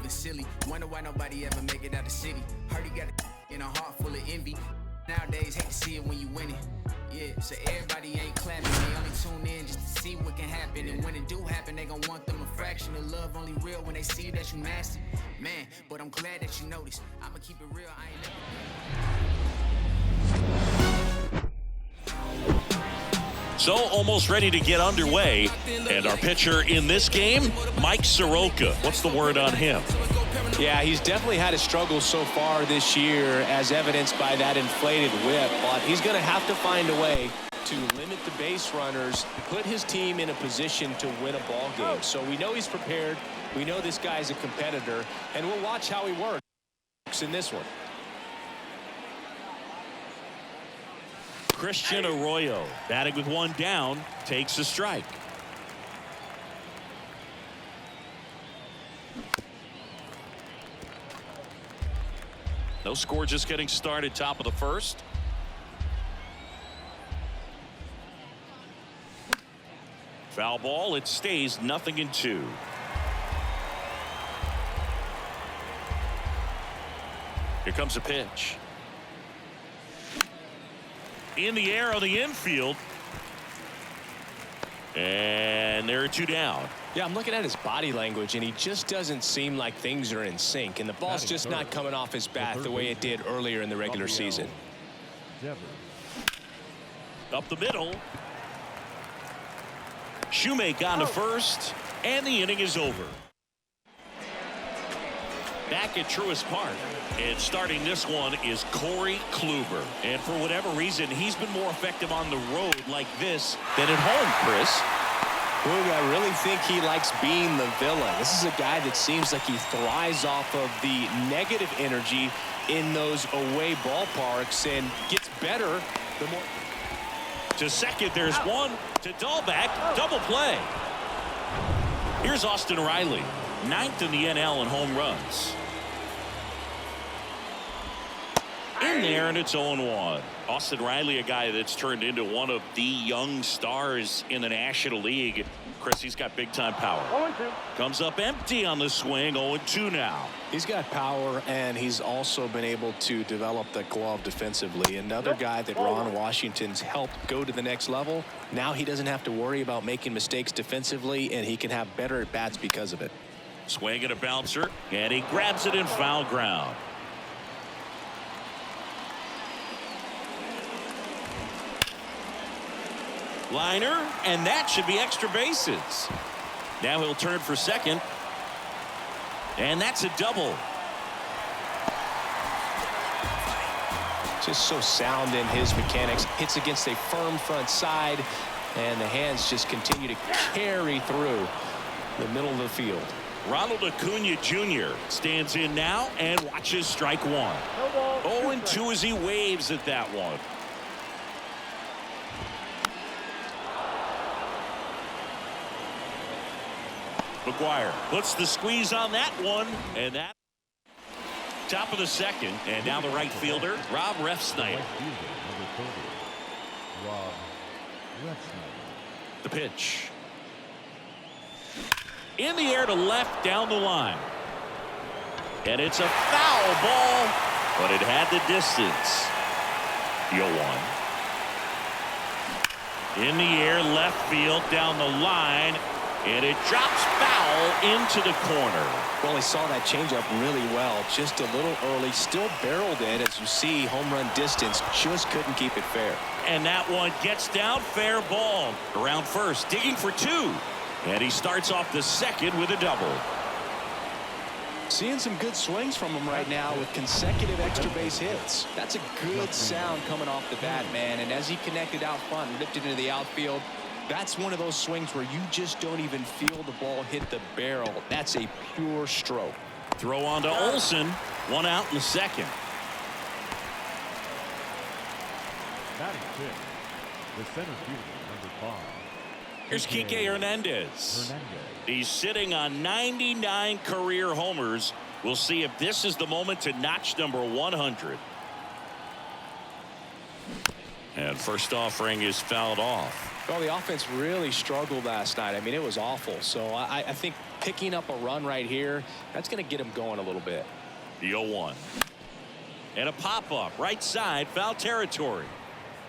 feeling silly. Wonder why nobody ever make it out the city. Heard he got in a heart full of envy. Nowadays, hate to see it when you win it. Yeah, so everybody ain't clapping. They only tune in just to see what can happen. And when it do happen, they gon' want them a fraction of love. Only real when they see that you nasty. Man, but I'm glad that you noticed. I'ma keep it real. I ain't never. So almost ready to get underway. And our pitcher in this game, Mike Soroka. What's the word on him? Yeah, he's definitely had his struggles so far this year, as evidenced by that inflated whip. But he's going to have to find a way to limit the base runners, put his team in a position to win a ball game. So we know he's prepared. We know this guy's a competitor, and we'll watch how he works in this one. Christian Arroyo, batting with one down, takes a strike. No score, just getting started, top of the first. Foul ball, it stays 0-2. Here comes a pitch. In the air on the infield. And there are two down. Yeah, I'm looking at his body language, and he just doesn't seem like things are in sync. And the ball's just not coming off his bat the way it did earlier in the regular season. Up the middle. Shoemake on to first, and the inning is over. Back at Truist Park, and starting this one is Corey Kluber. And for whatever reason, he's been more effective on the road like this than at home, Chris. Boog, I really think he likes being the villain. This is a guy that seems like he thrives off of the negative energy in those away ballparks and gets better the more. To second, there's one. To Dahlbeck, double play. Here's Austin Riley, 9th in the NL in home runs. In there, and it's 0-1. Austin Riley, a guy that's turned into one of the young stars in the National League. Chris, he's got big-time power. 0-2. Comes up empty on the swing, 0-2 now. He's got power, and he's also been able to develop the glove defensively. Another guy that Ron Washington's helped go to the next level. Now he doesn't have to worry about making mistakes defensively, and he can have better at-bats because of it. Swing and a bouncer, and he grabs it in foul ground. Liner, and that should be extra bases. Now he'll turn for second. And that's a double. Just so sound in his mechanics. Hits against a firm front side, and the hands just continue to carry through the middle of the field. Ronald Acuna Jr. stands in now and watches strike one. 0-2 as he waves at that one. McGuire puts the squeeze on that one, and that top of the second, and now the right fielder, Rob Refsnyder. The pitch. In the air to left down the line. And it's a foul ball, but it had the distance. 0-1. In the air, left field down the line. And it drops foul into the corner. Well, he saw that changeup really well. Just a little early. Still barreled it. As you see, home run distance. Just couldn't keep it fair. And that one gets down. Fair ball. Around first. Digging for two. And he starts off the second with a double. Seeing some good swings from him right now with consecutive extra base hits. That's a good sound coming off the bat, man. And as he connected out front and ripped it into the outfield, that's one of those swings where you just don't even feel the ball hit the barrel. That's a pure stroke. Throw on to Olsen. One out in the second. Batting fifth, the center fielder, number 5. Here's Kike Hernandez. He's sitting on 99 career homers. We'll see if this is the moment to notch number 100. And first offering is fouled off. Well, the offense really struggled last night. I mean, it was awful. So I think picking up a run right here, that's going to get him going a little bit. The 0-1. And a pop-up right side, foul territory.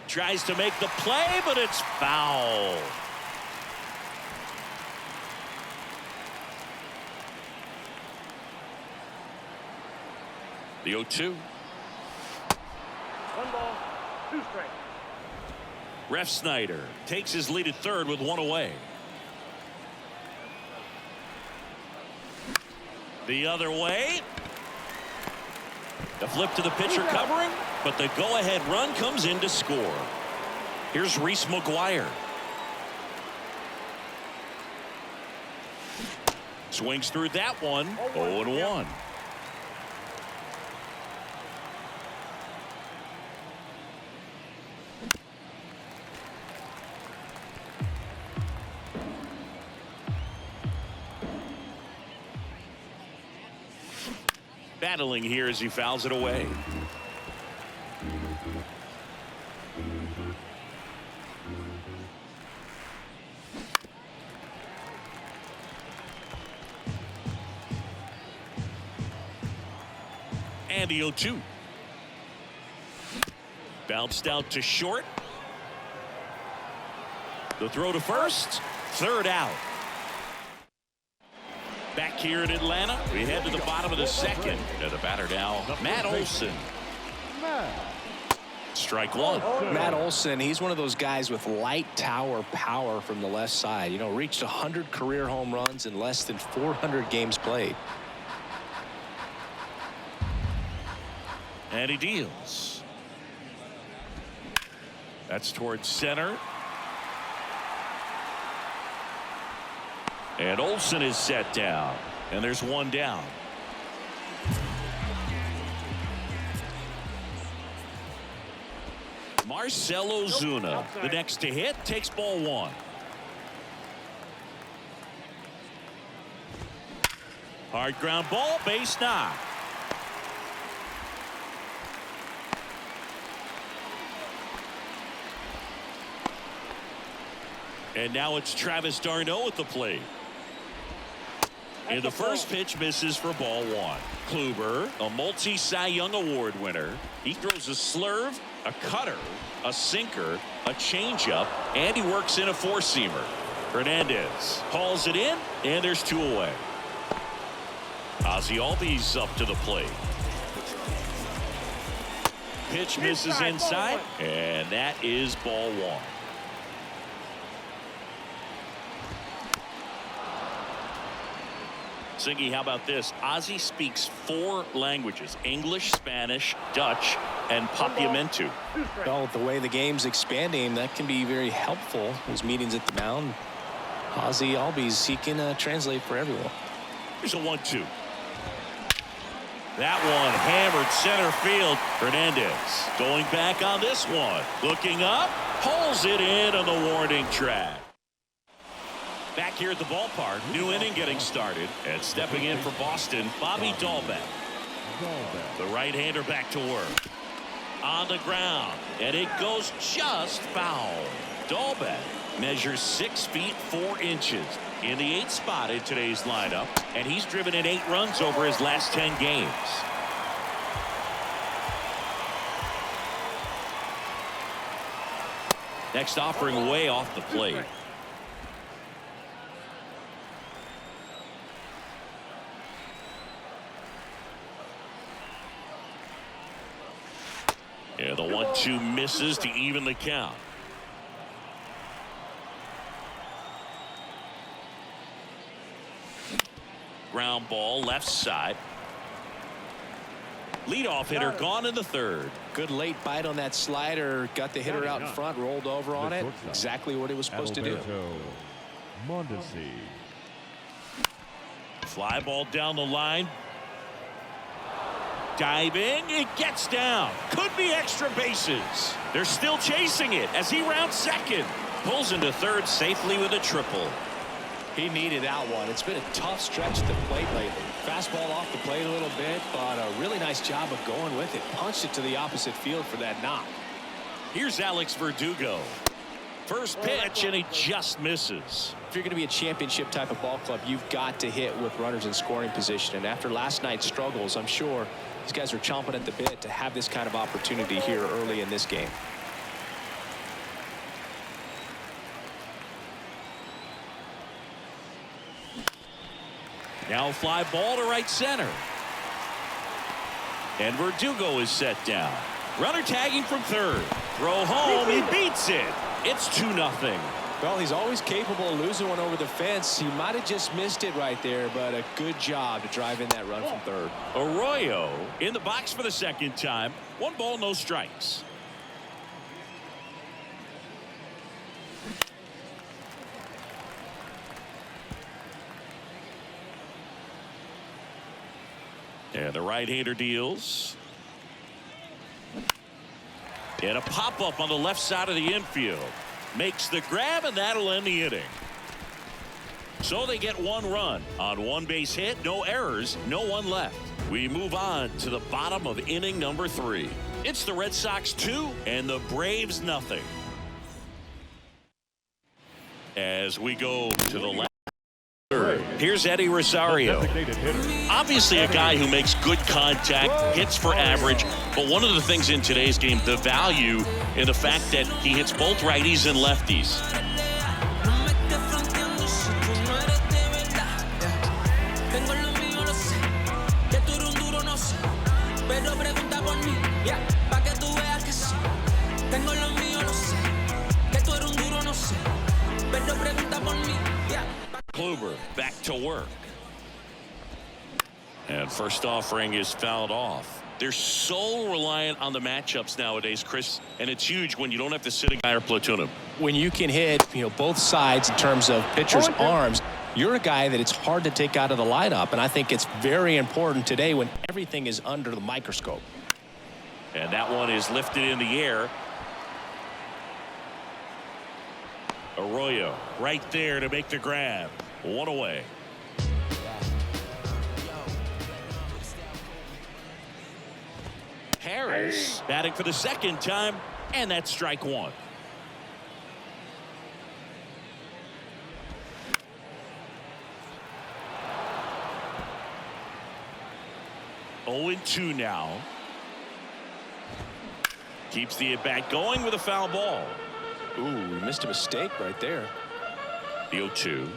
Tries to make the play, but it's foul. The 0-2. 1 ball, 2 strikes. Ref Snyder takes his lead at third with 1 away. The other way. The flip to the pitcher covering, but the go-ahead run comes in to score. Here's Reese McGuire. Swings through that one. 0-1. Battling here as he fouls it away. And the 0-2. Bounced out to short. The throw to first. Third out. Back here in Atlanta, we head to the bottom of the second. And the batter now, Matt Olson. Strike one. Matt Olson, he's one of those guys with light tower power from the left side. You know, reached 100 career home runs in less than 400 games played. And he deals. That's towards center. And Olson is set down. And there's one down. Marcell Ozuna, the next to hit, takes ball one. Hard ground ball, base knock. And now it's Travis d'Arnaud at the plate. And the first pitch misses for ball one. Kluber, a multi-Cy Young Award winner. He throws a slurve, a cutter, a sinker, a changeup, and he works in a four-seamer. Hernandez hauls it in, and there's two away. Ozzie Albies up to the plate. Pitch misses inside, and that is ball one. Singy, how about this? Ozzie speaks 4 languages: English, Spanish, Dutch, and Papiamentu. Well, the way the game's expanding, that can be very helpful. Those meetings at the mound, Ozzie Albies, he can translate for everyone. Here's a 1-2. That one hammered center field. Hernandez going back on this one. Looking up, pulls it in on the warning track. Back here at the ballpark, new inning getting started, and stepping in for Boston, Bobby Dalbec. The right-hander back to work. On the ground, and it goes just foul. Dalbec measures 6 feet 4 inches in the 8th spot in today's lineup, and he's driven in 8 runs over his last 10 games. Next offering way off the plate. Yeah, the 1-2 misses to even the count. Ground ball left side. Leadoff hitter gone in the 3rd. Good late bite on that slider. Got the hitter out in front, rolled over on it. Exactly what it was supposed to do. Mondesi. Fly ball down the line. Diving, it gets down. Could be extra bases. They're still chasing it as he rounds second. Pulls into 3rd safely with a triple. He needed that one. It's been a tough stretch at the plate lately. Fastball off the plate a little bit, but a really nice job of going with it. Punched it to the opposite field for that knock. Here's Alex Verdugo. First pitch, and he just misses. If you're going to be a championship type of ball club, you've got to hit with runners in scoring position. And after last night's struggles, I'm sure these guys are chomping at the bit to have this kind of opportunity here early in this game. Now a fly ball to right center. And Verdugo is set down. Runner tagging from third. Throw home. He beats it. It's 2-0. Well, he's always capable of losing one over the fence. He might have just missed it right there, but a good job to drive in that run from third. Arroyo in the box for the second time. 1 ball, no strikes. And the right-hander deals. And a pop-up on the left side of the infield. Makes the grab, and that'll end the inning. So they get 1 run on 1 base hit, no errors, no one left. We move on to the bottom of inning number 3. It's the Red Sox 2 and the Braves nothing. As we go to the last third. Here's Eddie Rosario. Obviously a guy who makes good contact, hits for average, but one of the things in today's game, the value in the fact that he hits both righties and lefties. Kluber back to work. And first offering is fouled off. They're so reliant on the matchups nowadays, Chris, and it's huge when you don't have to sit a guy or platoon him. When you can hit, both sides in terms of pitchers' arms, you're a guy that it's hard to take out of the lineup, and I think it's very important today when everything is under the microscope. And that one is lifted in the air. Arroyo right there to make the grab. 1 away. Harris batting for the second time, and that's strike 1. Oh, 2 now. Keeps the at-bat going with a foul ball. Ooh, we missed a mistake right there. The 0-2.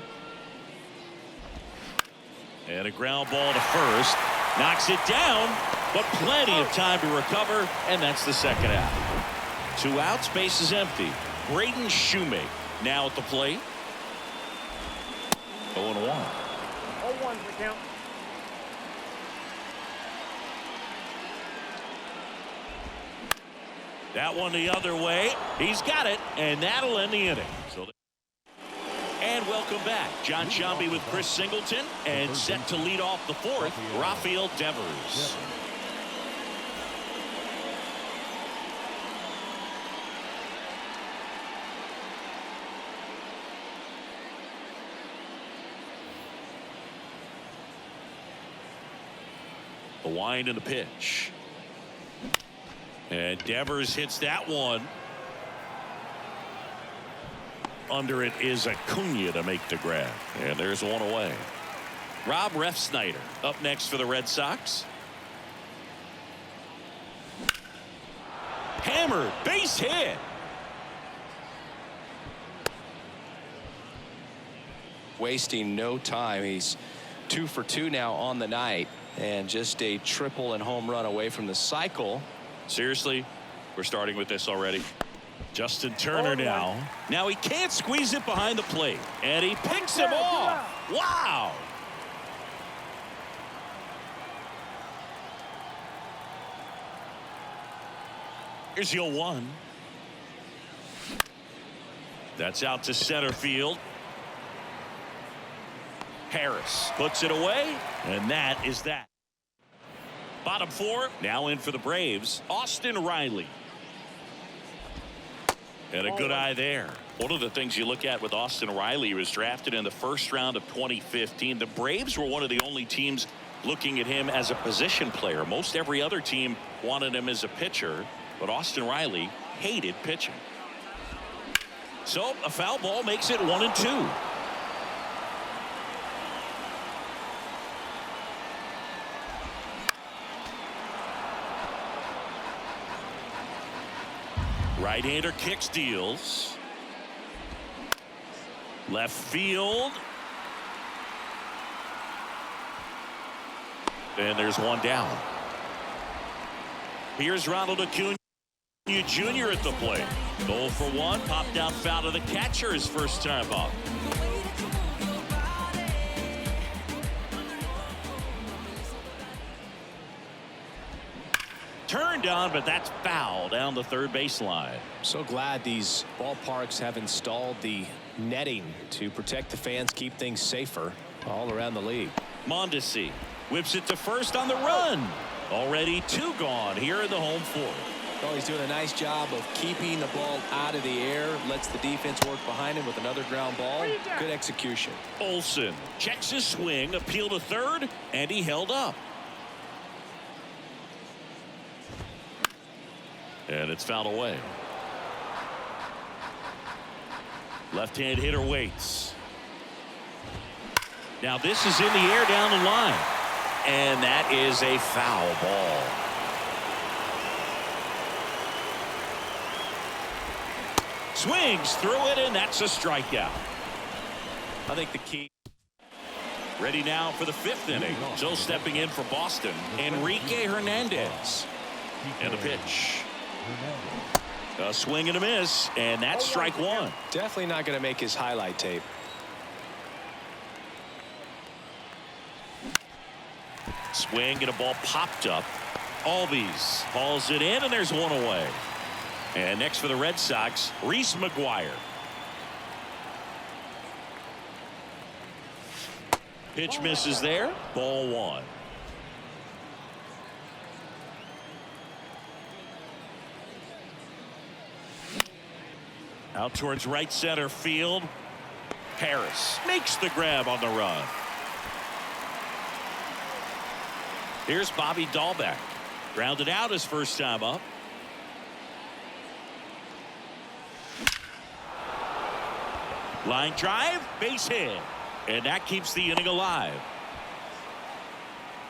And a ground ball to first. Knocks it down, but plenty of time to recover, and that's the second out. 2 outs, base is empty. Braden Shoemake now at the plate. 0-1. 0-1 for count. That one the other way. He's got it, and that'll end the inning. And welcome back. John Sciambi with Chris Singleton, and set to lead off the 4th, Rafael Devers. The wind and the pitch. And Devers hits that one. Under it is Acuna to make the grab. And there's 1 away. Rob Refsnyder up next for the Red Sox. Hammered, base hit. Wasting no time. He's 2 for 2 now on the night, and just a triple and home run away from the cycle. Seriously, we're starting with this already. Justin Turner now. Now he can't squeeze it behind the plate, and he picks him off. Wow. Here's the 0-1. That's out to center field. Harris puts it away, and that is that. Bottom 4 now in for the Braves. Austin Riley. And a good eye there. One of the things you look at with Austin Riley, he was drafted in the first round of 2015. The Braves were one of the only teams looking at him as a position player. Most every other team wanted him as a pitcher, but Austin Riley hated pitching. So a foul ball makes it 1-2. Right-hander kick steals. Left field. And there's one down. Here's Ronald Acuna Jr. at the plate. Goal for one. Popped out foul to the catcher his first time up. Turned on, but that's foul down the third baseline. So glad these ballparks have installed the netting to protect the fans, keep things safer all around the league. Mondesi whips it to first on the run. Already 2 gone here in the home fourth. Well, he's doing a nice job of keeping the ball out of the air, lets the defense work behind him with another ground ball. Good execution. Olson checks his swing, appeal to third, and he held up. And it's fouled away. Left-hand hitter waits. Now this is in the air down the line. And that is a foul ball. Swings through it, and that's a strikeout. I think the key. Ready now for the 5th inning. So stepping in for Boston, Enrique Hernandez. And the pitch. A swing and a miss, and that's strike one. Definitely not going to make his highlight tape. Swing and a ball popped up. Albies hauls it in, and there's one away. And next for the Red Sox, Reese McGuire. Pitch misses there. Ball one. Out towards right center field. Harris makes the grab on the run. Here's Bobby Dahlbeck. Grounded out his first time up. Line drive, base hit. And that keeps the inning alive.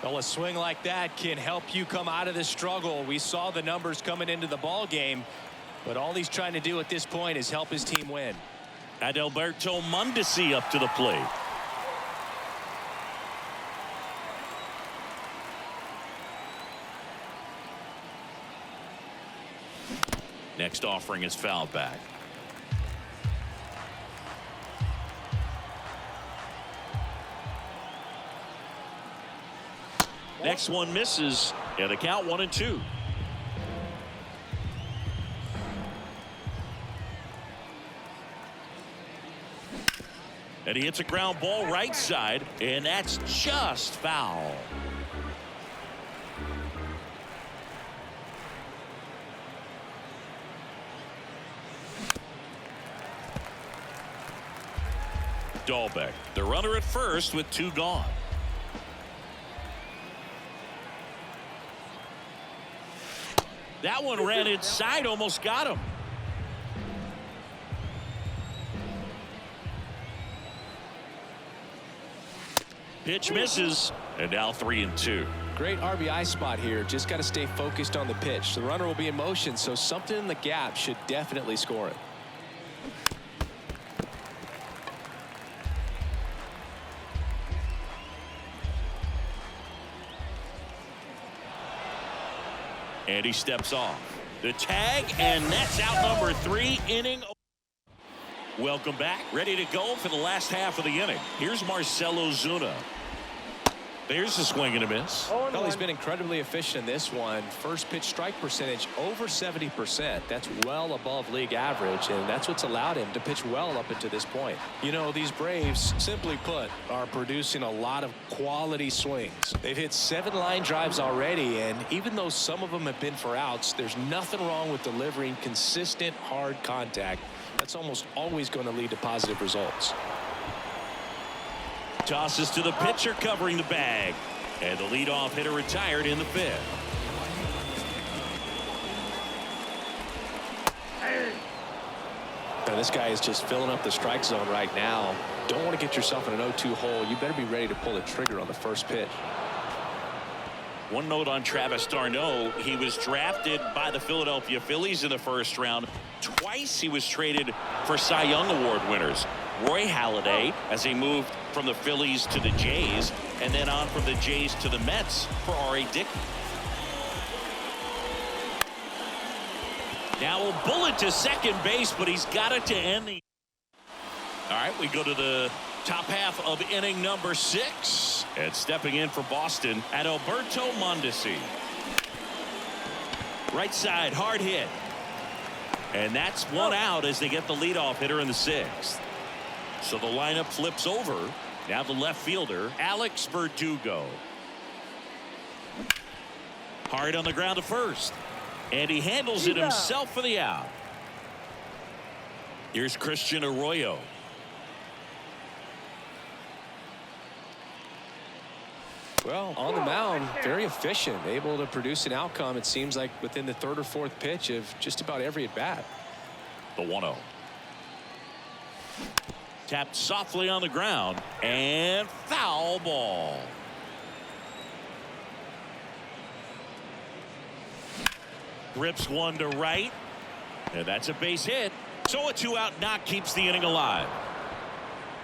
Well, a swing like that can help you come out of this struggle. We saw the numbers coming into the ball game, but all he's trying to do at this point is help his team win. Adalberto Mondesi up to the plate. Next offering is fouled back. Next one misses, and the count 1-2. And he hits a ground ball right side, and that's just foul. Dahlbeck, the runner at first with 2 gone. That one ran inside, almost got him. Pitch misses, and now 3-2. Great RBI spot here. Just got to stay focused on the pitch. The runner will be in motion, so something in the gap should definitely score it. And he steps off. The tag, and that's out number 3 inning. Welcome back. Ready to go for the last half of the inning. Here's Marcell Ozuna. There's a swing and a miss. Well, he's been incredibly efficient in this one. First pitch strike percentage over 70%. That's well above league average, and that's what's allowed him to pitch well up until this point. You know, these Braves, simply put, are producing a lot of quality swings. They've hit 7 line drives already, and even though some of them have been for outs, there's nothing wrong with delivering consistent hard contact. That's almost always going to lead to positive results. Tosses to the pitcher covering the bag. And the leadoff hitter retired in the 5th. And this guy is just filling up the strike zone right now. Don't want to get yourself in an 0-2 hole. You better be ready to pull the trigger on the first pitch. One note on Travis d'Arnaud. He was drafted by the Philadelphia Phillies in the first round. Twice he was traded for Cy Young Award winners. Roy Halladay, as he moved from the Phillies to the Jays, and then on from the Jays to the Mets for R.A. Dickey. Now a bullet to second base, but he's got it to end the... All right, we go to the top half of inning number 6. And stepping in for Boston, Adalberto Mondesi. Right side, hard hit. And that's one out as they get the leadoff hitter in the 6th. So the lineup flips over. Now the left fielder, Alex Verdugo. Hard on the ground to first. And he handles it himself for the out. Here's Christian Arroyo. Well, on the mound, very efficient, able to produce an outcome, it seems like, within the 3rd or 4th pitch of just about every at-bat. The 1-0. Tapped softly on the ground, and foul ball. Rips one to right, and that's a base hit. So a 2-out knock keeps the inning alive.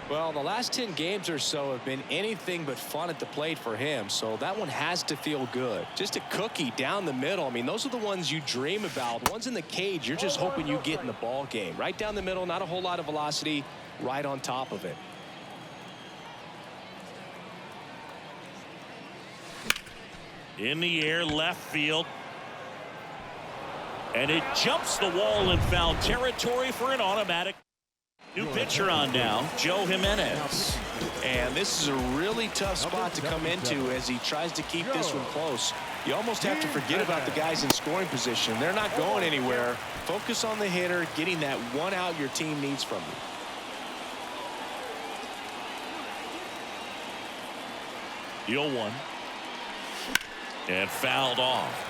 Well, the last 10 games or so have been anything but fun at the plate for him, so that one has to feel good. Just a cookie down the middle. I mean, those are the ones you dream about. The ones in the cage, you're just hoping you get in the ball game. Right down the middle, not a whole lot of velocity, right on top of it. In the air, left field. And it jumps the wall in foul territory for an automatic. New pitcher on now, Joe Jimenez. And this is a really tough spot to come into as he tries to keep this one close. You almost have to forget about the guys in scoring position. They're not going anywhere. Focus on the hitter, getting that one out your team needs from you. The 0-1. And fouled off.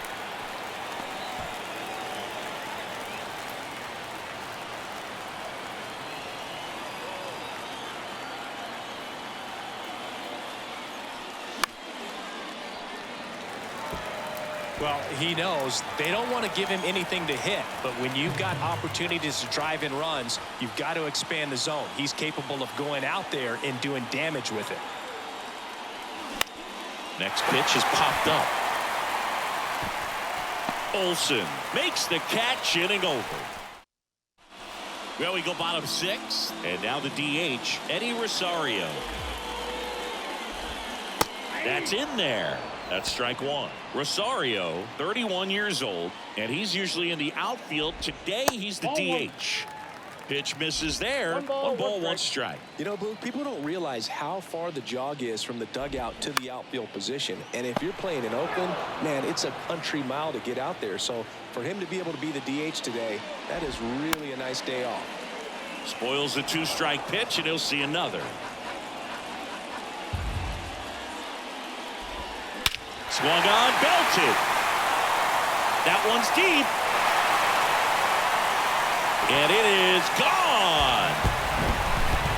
Well, he knows they don't want to give him anything to hit, but when you've got opportunities to drive in runs, you've got to expand the zone. He's capable of going out there and doing damage with it. Next pitch is popped up. Olsen makes the catch, inning over. Well, we go bottom 6, and now the DH, Eddie Rosario. That's in there. That's strike 1. Rosario, 31 years old, and he's usually in the outfield. Today, he's the DH. Pitch misses there. One ball, one strike. You know, Blue, people don't realize how far the jog is from the dugout to the outfield position. And if you're playing in Oakland, man, it's a country mile to get out there. So for him to be able to be the DH today, that is really a nice day off. Spoils the 2-strike pitch, and he'll see another. Swung on, belted. That one's deep. And it is gone.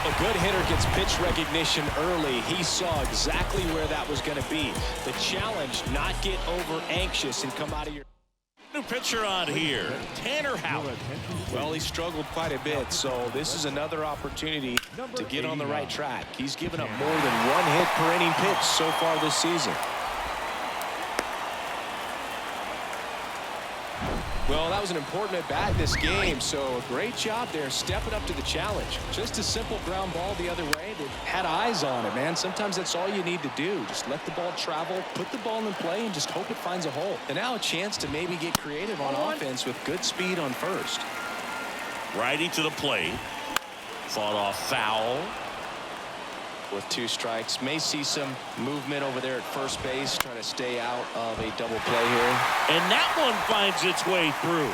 A good hitter gets pitch recognition early. He saw exactly where that was going to be. The challenge, not get over anxious and come out of your... New pitcher on here, Tanner Houck. Well, he struggled quite a bit, so this is another opportunity to get on the right track. He's given up more than 1 hit per inning pitch so far this season. Well, that was an important at-bat in this game, so great job there stepping up to the challenge. Just a simple ground ball the other way. They had eyes on it, man. Sometimes that's all you need to do. Just let the ball travel, put the ball in play, and just hope it finds a hole. And now a chance to maybe get creative on offense with good speed on first. Righty to the plate. Fought off foul. With 2 strikes, may see some movement over there at first base, trying to stay out of a double play here. And that one finds its way through.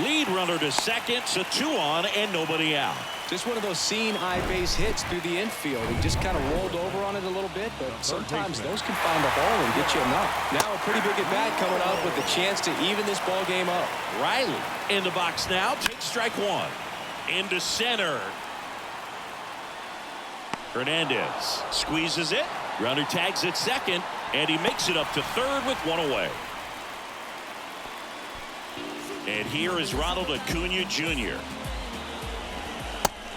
Lead runner to second, so 2 on and nobody out. Just one of those seeing eye base hits through the infield. He just kind of rolled over on it a little bit, but sometimes those can find a hole and get you a knock. Now a pretty big at bat coming up with a chance to even this ball game up. Riley in the box now, takes strike 1. into center. Hernandez squeezes it. Runner tags at second, and he makes it up to third with one away. And here is Ronald Acuna Jr.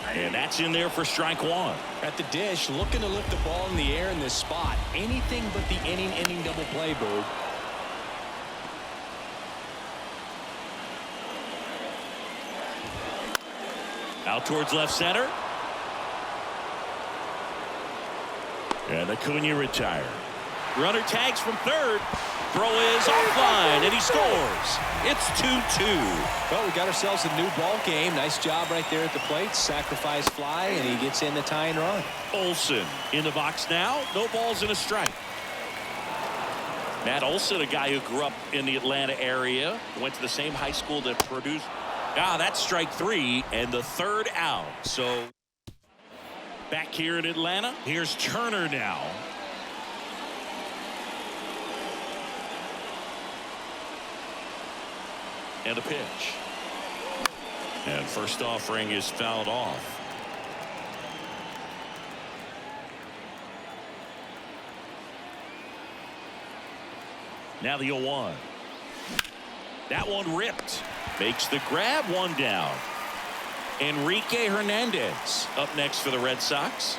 And that's in there for strike one. At the dish, looking to lift the ball in the air in this spot. Anything but the inning double play, Bird. Out towards left center. And Acuna retired. Runner tags from third. Throw is offline, and he scores. It's 2-2. Well, we got ourselves a new ball game. Nice job right there at the plate. Sacrifice fly, and he gets in the tying run. Olson in the box now. No balls and a strike. Matt Olson, a guy who grew up in the Atlanta area, went to the same high school that produced. That's strike three, and the third out. So back here in Atlanta, here's Turner now. And a pitch. And first offering is fouled off. Now the 0-1. That one ripped. Makes the grab, one down. Enrique Hernandez up next for the Red Sox.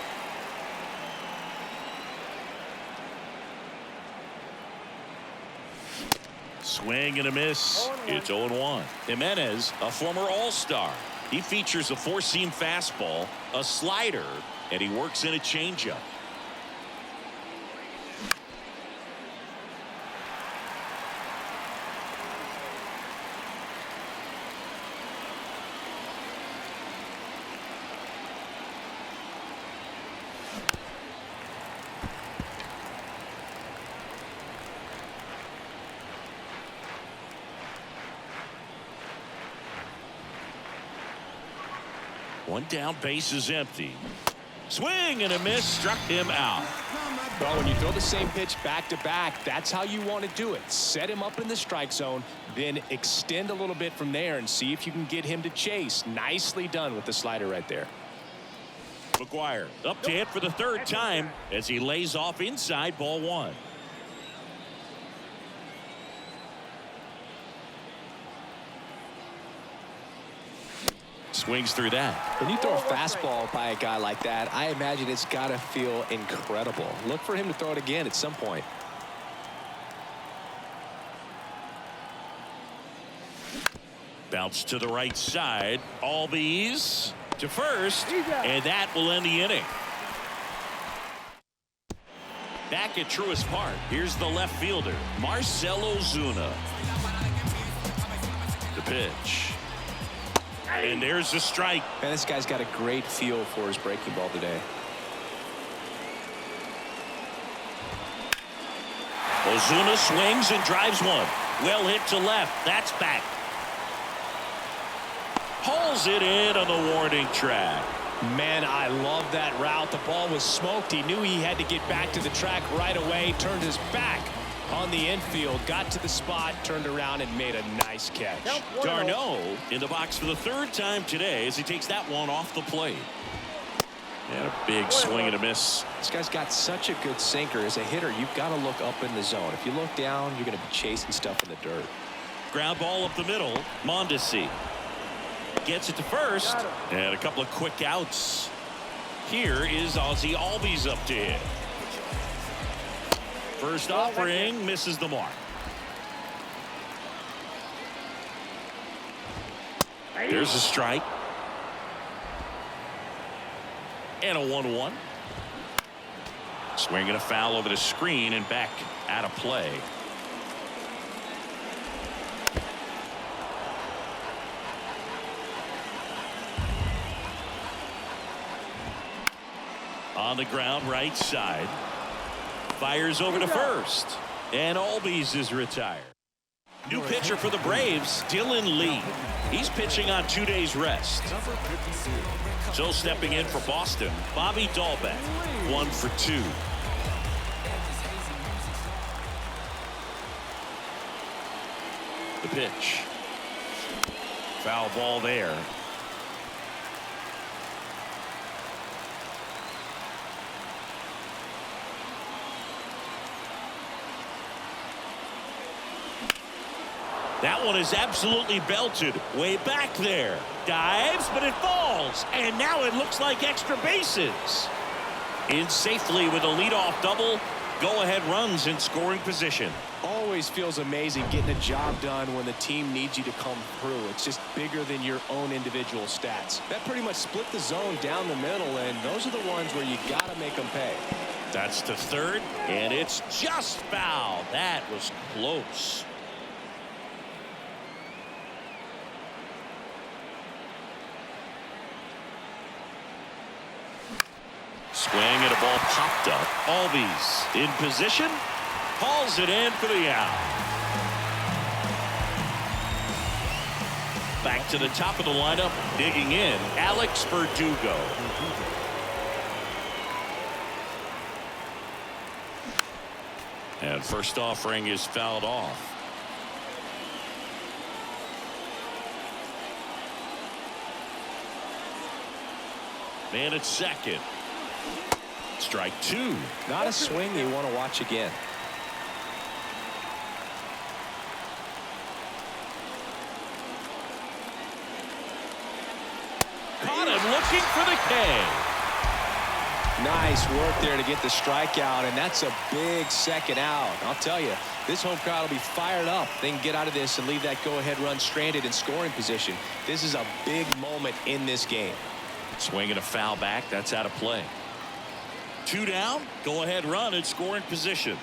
Swing and a miss. It's 0-1. Jimenez, a former All-Star. He features a four-seam fastball, a slider, and he works in a changeup. One down, base is empty. Swing and a miss, struck him out. Well, when you throw the same pitch back to back, that's how you want to do it. Set him up in the strike zone, then extend a little bit from there and see if you can get him to chase. Nicely done with the slider right there. McGuire up to hit for the third time as he lays off inside, ball one. Swings through that. When you throw a fastball by a guy like that, I imagine it's got to feel incredible. Look for him to throw it again at some point. Bounce to the right side. Albies to first, and that will end the inning. Back at Truist Park, here's the left fielder, Marcell Ozuna. The pitch. And there's the strike. Man, this guy's got a great feel for his breaking ball today. Ozuna swings and drives one. Well hit to left. That's back. Hauls it in on the warning track. Man, I love that route. The ball was smoked. He knew he had to get back to the track right away. Turned his back on the infield, got to the spot, turned around and made a nice catch. Darno in the box for the third time today as he takes that one off the plate. And a big swing and a miss. This guy's got such a good sinker. As a hitter, you've got to look up in the zone. If you look down, you're going to be chasing stuff in the dirt. Ground ball up the middle. Mondesi gets it to first, and a couple of quick outs. Here is Ozzy Albies up to hit. First offering misses the mark. There's a strike. And a 1-1. Swinging a foul over the screen and back out of play. On the ground, right side. Fires over to first. And Albies is retired. New pitcher for the Braves, Dylan Lee. He's pitching on 2 days rest. So stepping in for Boston, Bobby Dahlbeck, 1 for 2. The pitch. Foul ball there. That one is absolutely belted way back there. Dives, but it falls. And now it looks like extra bases. In safely with a leadoff double. Go-ahead runs in scoring position. Always feels amazing getting a job done when the team needs you to come through. It's just bigger than your own individual stats. That pretty much split the zone down the middle, and those are the ones where you got to make them pay. That's to third, and it's just foul. That was close. Swing and a ball popped up. Albies in position. Hauls it in for the out. Back to the top of the lineup. Digging in. Alex Verdugo. And first offering is fouled off. Man at second. Strike two. Not a swing you want to watch again. Caught him looking for the K. Nice work there to get the strikeout, and that's a big second out. I'll tell you, this home crowd will be fired up. They can get out of this and leave that go-ahead run stranded in scoring position. This is a big moment in this game. Swinging a foul back. That's out of play. Two down. Go ahead run in scoring position.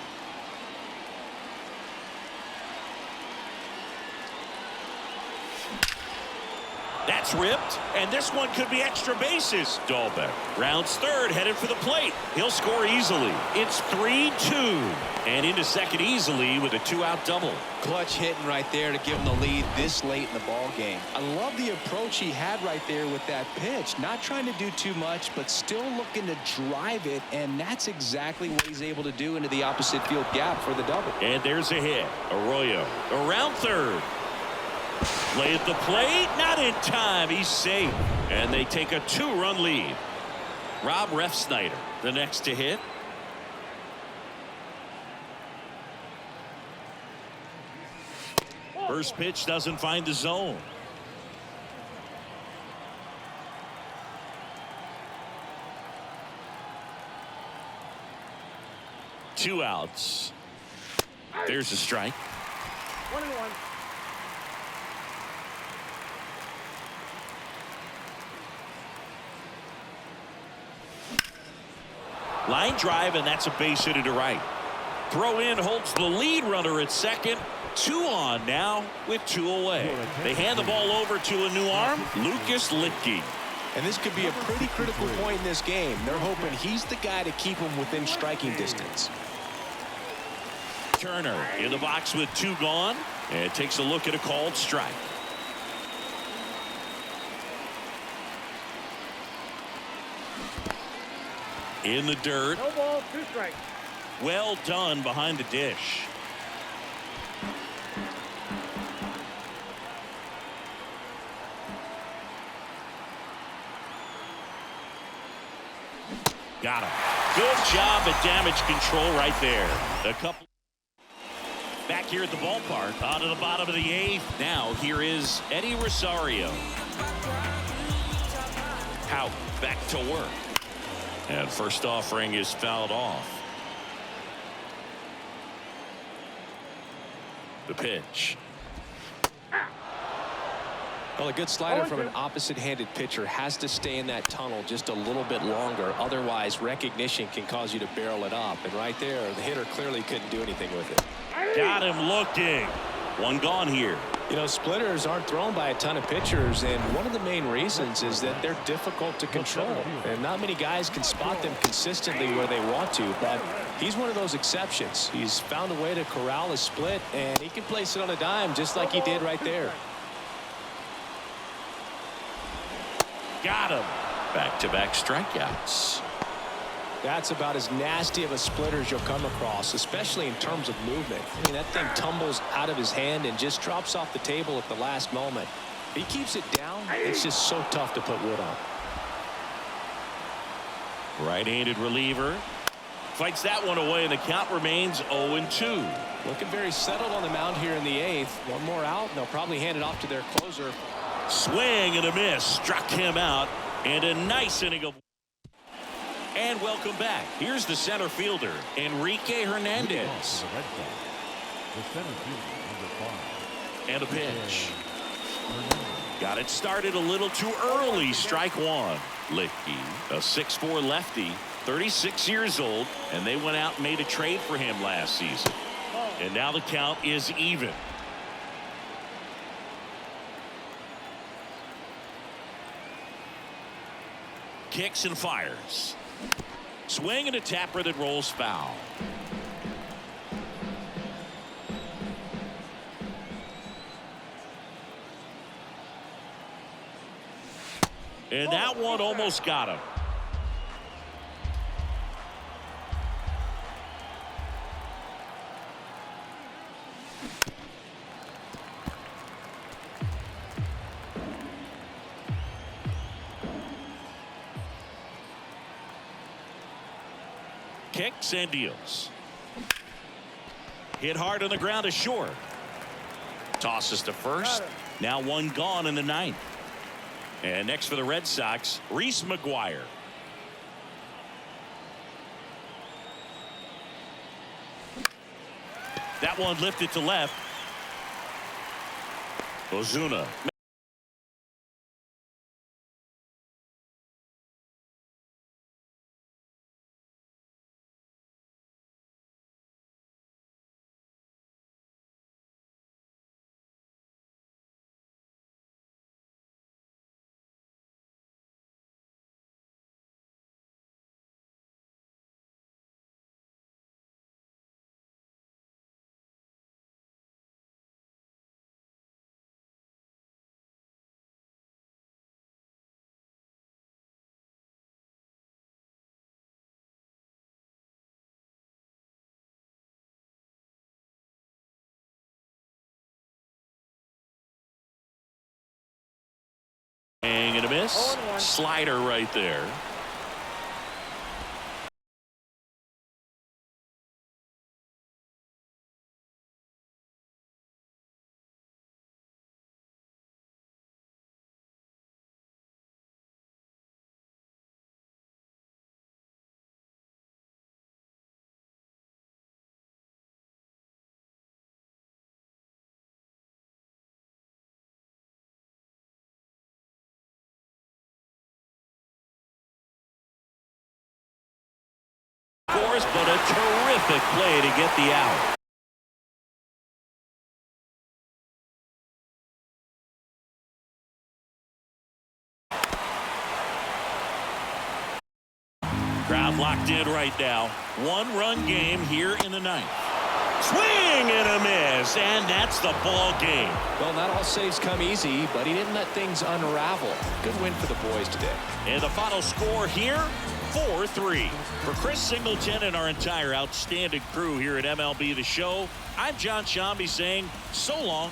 That's ripped, and this one could be extra bases. Dahlbeck rounds third, headed for the plate. He'll score easily. It's 3-2, and into second easily with a two-out double. Clutch hitting right there to give him the lead this late in the ball game. I love the approach he had right there with that pitch. Not trying to do too much, but still looking to drive it, and that's exactly what he's able to do into the opposite field gap for the double. And there's a hit. Arroyo around third. Play at the plate, not in time. He's safe, and they take a two-run lead. Rob Refsnyder, the next to hit. First pitch doesn't find the zone. Two outs. There's a strike. 1-1. Line drive, and that's a base hit to right. Throw in holds the lead runner at second. Two on now with two away. They hand the ball over to a new arm, Lucas Litke. And this could be a pretty critical point in this game. They're hoping he's the guy to keep him within striking distance. Turner in the box with two gone, and takes a look at a called strike. In the dirt. No ball, 2 strikes. Well done behind the dish. Got him. Good job at damage control right there. A couple back here at the ballpark. On to the bottom of the 8th. Now here is Eddie Rosario. Out back to work. And first offering is fouled off. The pitch. Well, a good slider from an opposite-handed pitcher has to stay in that tunnel just a little bit longer. Otherwise, recognition can cause you to barrel it up. And right there, the hitter clearly couldn't do anything with it. Got him looking. One gone here. You know, splitters aren't thrown by a ton of pitchers, and one of the main reasons is that they're difficult to control. And not many guys can spot them consistently where they want to, but he's one of those exceptions. He's found a way to corral a split, and he can place it on a dime just like he did right there. Got him. Back-to-back strikeouts. That's about as nasty of a splitter as you'll come across, especially in terms of movement. I mean, that thing tumbles out of his hand and just drops off the table at the last moment. If he keeps it down, it's just so tough to put wood on. Right-handed reliever. fights that one away, and the count remains 0-2. Looking very settled on the mound here in the 8th. One more out, and they'll probably hand it off to their closer. Swing and a miss. Struck him out. And a nice inning of... And welcome back. Here's the center fielder, Enrique Hernandez. And a pitch. Got it started a little too early. Strike one. Licky, a 6'4" lefty, 36 years old, and they went out and made a trade for him last season. And now the count is even. Kicks and fires. Swing and a tapper that rolls foul. And that one almost got him. Kicks and deals. Hit hard on the ground to short. Tosses to first. Now one gone in the 9th. And next for the Red Sox, Reese McGuire. That one lifted to left. Ozuna. And a miss. Slider right there. Scores, but a terrific play to get the out. Crowd locked in right now. One-run game here in the 9th. Swing and a miss, and that's the ball game. Well, not all saves come easy, but he didn't let things unravel. Good win for the boys today. And the final score here, 4-3. For Chris Singleton and our entire outstanding crew here at MLB The Show, I'm John Shambi saying so long.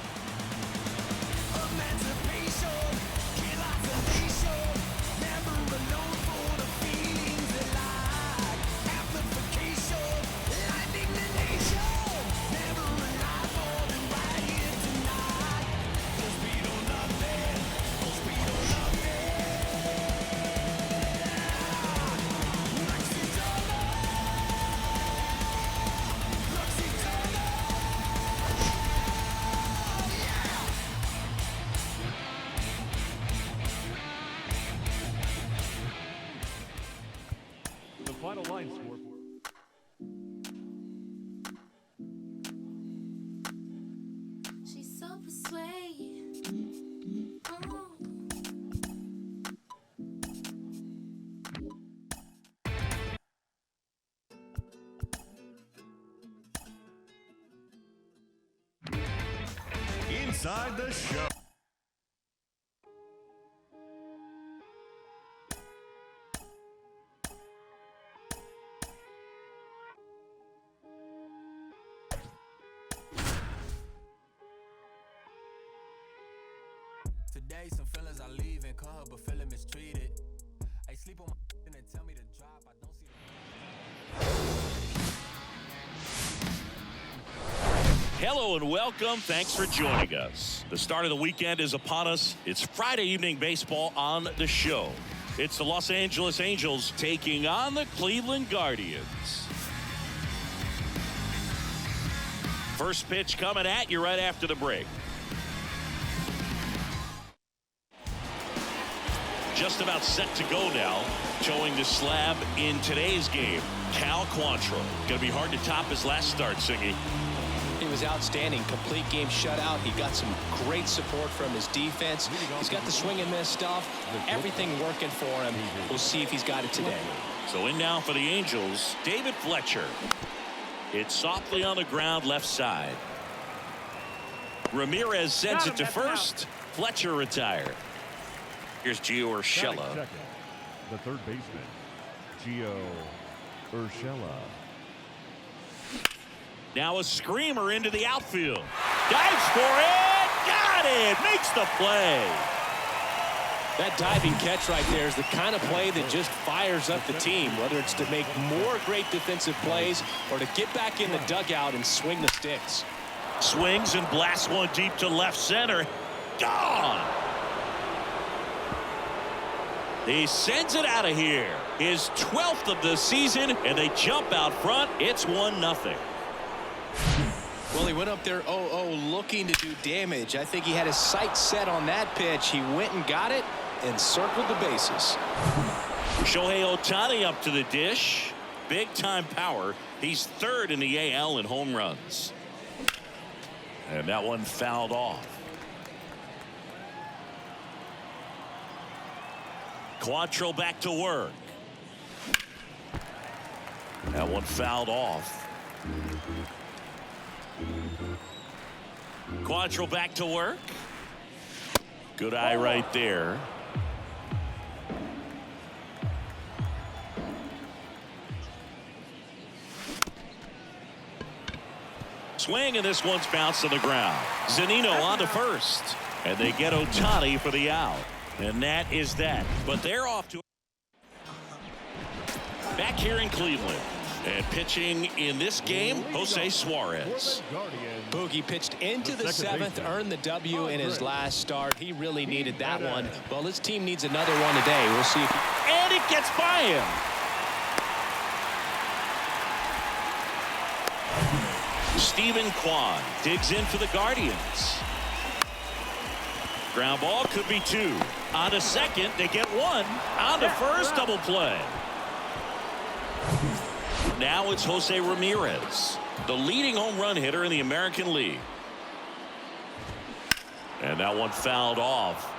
Final line score. She's so persuasive. Oh. Inside the show. Today, some fellas are leaving, call her, but feeling mistreated. I sleep on my and tell me to drop. I don't see. Hello and welcome. Thanks for joining us. The start of the weekend is upon us. It's Friday evening baseball on the show. It's the Los Angeles Angels taking on the Cleveland Guardians. First pitch coming at you right after the break. Just about set to go now. Showing the slab in today's game. Cal Quantrill. Going to be hard to top his last start, Singy. He was outstanding. Complete game shutout. He got some great support from his defense. He's got the swing and miss stuff. Everything working for him. We'll see if he's got it today. So in now for the Angels, David Fletcher. It's softly on the ground left side. Ramirez sends it to first. Fletcher retired. Here's Gio Urshela. Second, the third baseman, Gio Urshela. Now a screamer into the outfield. Dives for it. Got it. Makes the play. That diving catch right there is the kind of play that just fires up the team, whether it's to make more great defensive plays or to get back in the dugout and swing the sticks. Swings and blasts one deep to left center. Gone. He sends it out of here. His 12th of the season, and they jump out front. It's 1-0. Well, he went up there 0-0 looking to do damage. I think he had his sights set on that pitch. He went and got it and circled the bases. Shohei Ohtani up to the dish. Big time power. He's third in the AL in home runs. And that one fouled off. Quantrill back to work. That one fouled off. Quantrill back to work. Good eye right there. Swing, and this one's bounced to the ground. Zunino on to first. And they get Ohtani for the out. And that is that. But they're off to back here in Cleveland. And pitching in this game, Jose Suarez. Boogie pitched into the seventh, earned the W in his last start. He really needed that one. Well, his team needs another one today. We'll see if he... And it gets by him. Stephen Kwan digs in for the Guardians. Ground ball could be two. On to second, they get one. On to first, double play. Now it's Jose Ramirez, the leading home run hitter in the American League. And that one fouled off.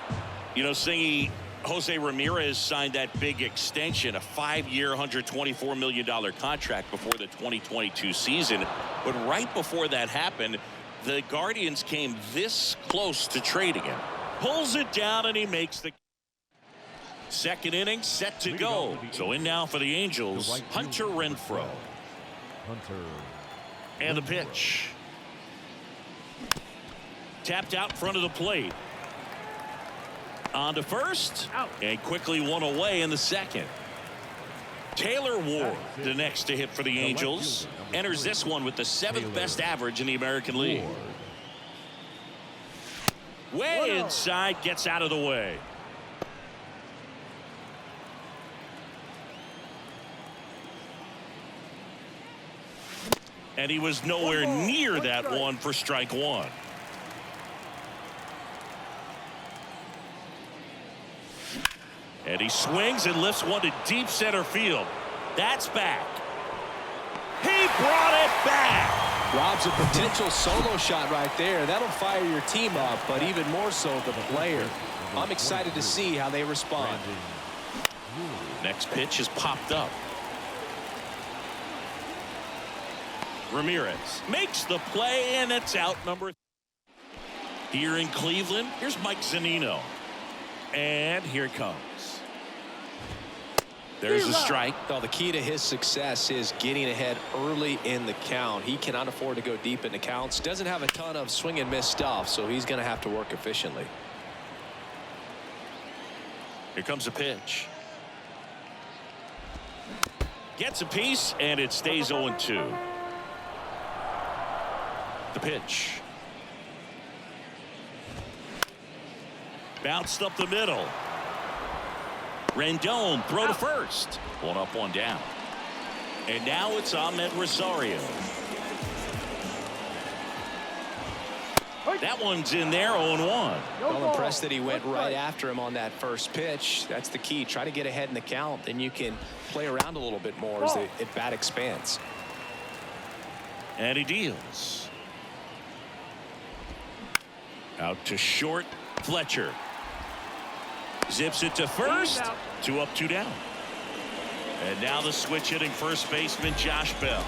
You know, Singy, Jose Ramirez signed that big extension, a 5-year, $124 million contract before the 2022 season. But right before that happened, the Guardians came this close to trading him. Pulls it down, and he makes the second inning set to go. So in now for the Angels, Hunter Renfroe. And the pitch. Tapped out in front of the plate. On to first. And quickly one away in the second. Taylor Ward, the next to hit for the Angels. Enters this one with the 7th best average in the American League. Way inside, gets out of the way. And he was nowhere near that one for strike one. And he swings and lifts one to deep center field. That's back. He brought it back. Rob's a potential solo shot right there. That'll fire your team up, but even more so the player. I'm excited to see how they respond. Next pitch is popped up. Ramirez makes the play, and it's out number 3. Here in Cleveland, here's Mike Zunino. And here it comes. There's a strike. Well, the key to his success is getting ahead early in the count. He cannot afford to go deep in the counts. Doesn't have a ton of swing and miss stuff, so he's going to have to work efficiently. Here comes a pitch. Gets a piece, and it stays 0-2. The pitch. Bounced up the middle. Rendon throw to first. One up, one down. And now it's Ahmed Rosario. That one's in there, 0-1. Well, impressed that he went right after him on that first pitch. That's the key. Try to get ahead in the count, then you can play around a little bit more as the at-bat expands. And he deals. Out to short, Fletcher. Zips it to first. 2 up, 2 down. And now the switch hitting first baseman Josh Bell.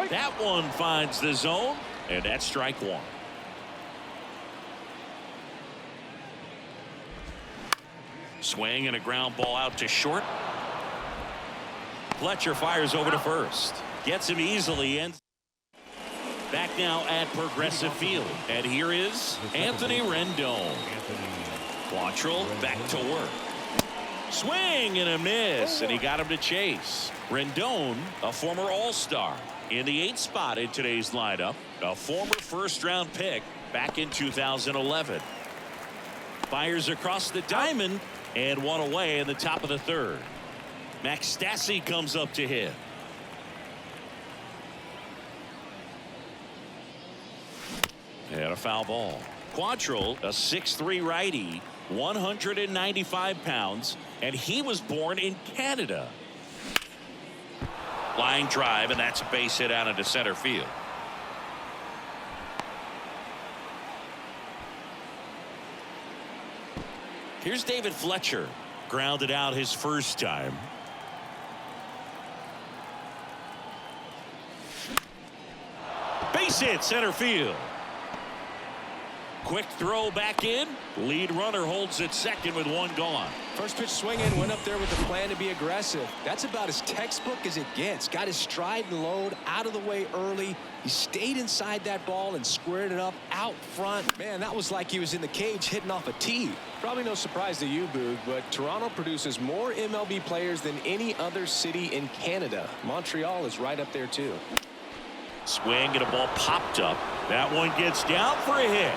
That one finds the zone, and that's strike 1. Swing and a ground ball out to short. Fletcher fires over to first. Gets him easily in. Back now at Progressive Field. And here is Anthony Rendon. Quantrill back to work. Swing and a miss, and he got him to chase. Rendon, a former All-Star, in the 8th spot in today's lineup. A former first-round pick back in 2011. Fires across the diamond and one away in the top of the 3rd. Max Stassi comes up to hit. And a foul ball. Quantrill, a 6'3" righty, 195 pounds, and he was born in Canada. Line drive, and that's a base hit out into center field. Here's David Fletcher. Grounded out his first time. Base hit center field. Quick throw back in. Lead runner holds at second with one gone. First pitch swinging, went up there with a plan to be aggressive. That's about as textbook as it gets. Got his stride and load out of the way early. He stayed inside that ball and squared it up out front. Man, that was like he was in the cage hitting off a tee. Probably no surprise to you, Boog, but Toronto produces more MLB players than any other city in Canada. Montreal is right up there too. Swing and a ball popped up. That one gets down for a hit.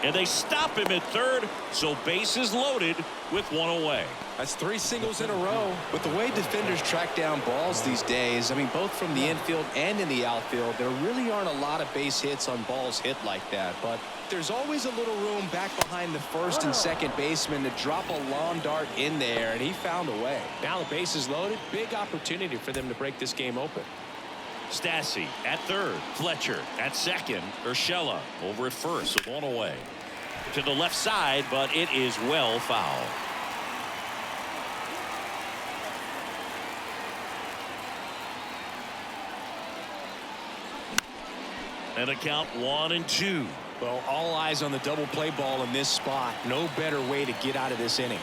And they stop him at third, so bases loaded with one away. That's 3 singles in a row. With the way defenders track down balls these days, I mean, both from the infield and in the outfield, there really aren't a lot of base hits on balls hit like that. But there's always a little room back behind the first and second baseman to drop a long dart in there, and he found a way. Now the base is loaded. Big opportunity for them to break this game open. Stassi at third. Fletcher at second. Urshela over at first with one away. To the left side, but it is well foul. And a count 1-2. Well, all eyes on the double play ball in this spot. No better way to get out of this inning.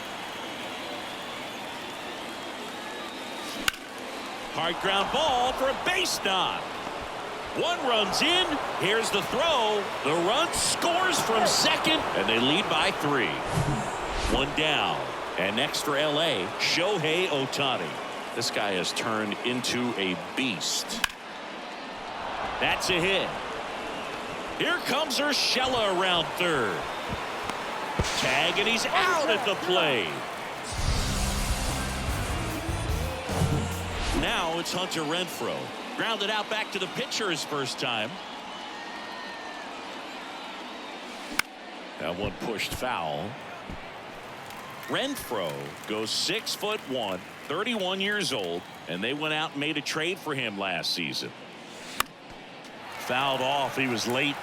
Hard ground ball for a base knock. One runs in. Here's the throw. The run scores from second, and they lead by 3. One down. And next for LA, Shohei Ohtani. This guy has turned into a beast. That's a hit. Here comes Urshela around third. Tag, and he's out at the plate. Now it's Hunter Renfroe. Grounded out back to the pitcher his first time. That one pushed foul. Renfroe goes 6'1", 31 years old, and they went out and made a trade for him last season. Fouled off. He was late.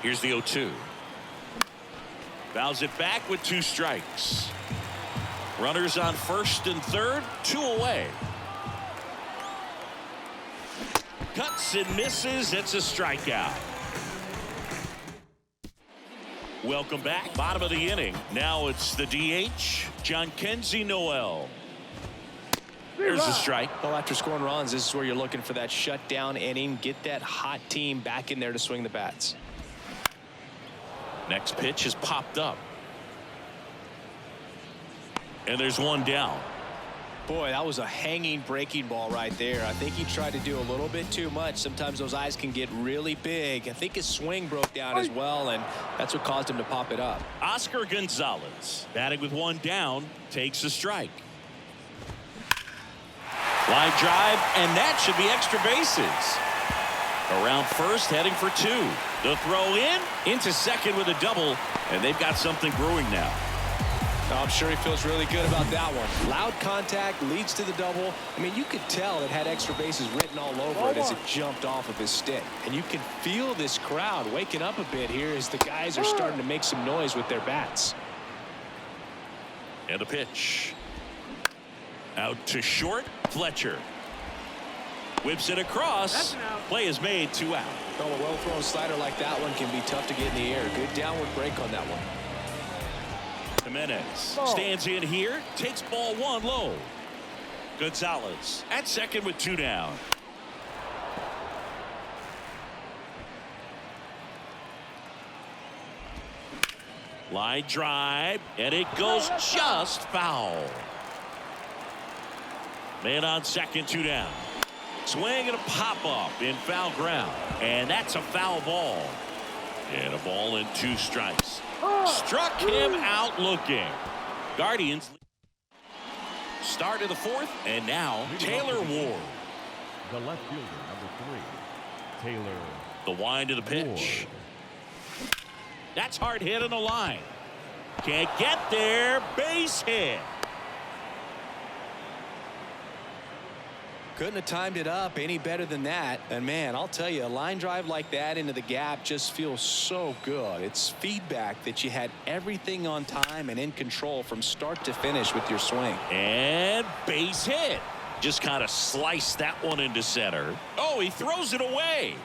Here's the 0-2. Fouls it back with 2 strikes. Runners on first and third, 2 away. Cuts and misses. It's a strikeout. Welcome back. Bottom of the inning. Now it's the DH, Jhonkensy Noel. There's a strike. Well, after scoring runs, this is where you're looking for that shutdown inning. Get that hot team back in there to swing the bats. Next pitch is popped up. And there's one down. Boy, that was a hanging breaking ball right there. I think he tried to do a little bit too much. Sometimes those eyes can get really big. I think his swing broke down as well, and that's what caused him to pop it up. Oscar Gonzalez, batting with one down, takes a strike. Line drive, and that should be extra bases. Around first, heading for two. The throw into second with a double, and they've got something brewing now. I'm sure he feels really good about that one. Loud contact leads to the double. I mean, you could tell it had extra bases written all over it as it jumped off of his stick. And you can feel this crowd waking up a bit here as the guys are starting to make some noise with their bats. And a pitch. Out to short, Fletcher. Whips it across. Play is made, 2 out. Oh, a well-thrown slider like that one can be tough to get in the air. Good downward break on that one. Jimenez stands in here, takes ball 1 low. Gonzalez at second with 2 down. Line drive, and it goes just foul. Man on second, 2 down. Swing and a pop up in foul ground, and that's a foul ball. And a ball and 2 strikes. Struck him out looking. Guardians start of the 4th, and now Taylor Ward. The left fielder, number 3, Taylor. The wind of the pitch. Ward. That's hard hit on the line. Can't get there. Base hit. Couldn't have timed it up any better than that. And man, I'll tell you, a line drive like that into the gap just feels so good. It's feedback that you had everything on time and in control from start to finish with your swing. And base hit. Just kind of sliced that one into center. Oh, he throws it away.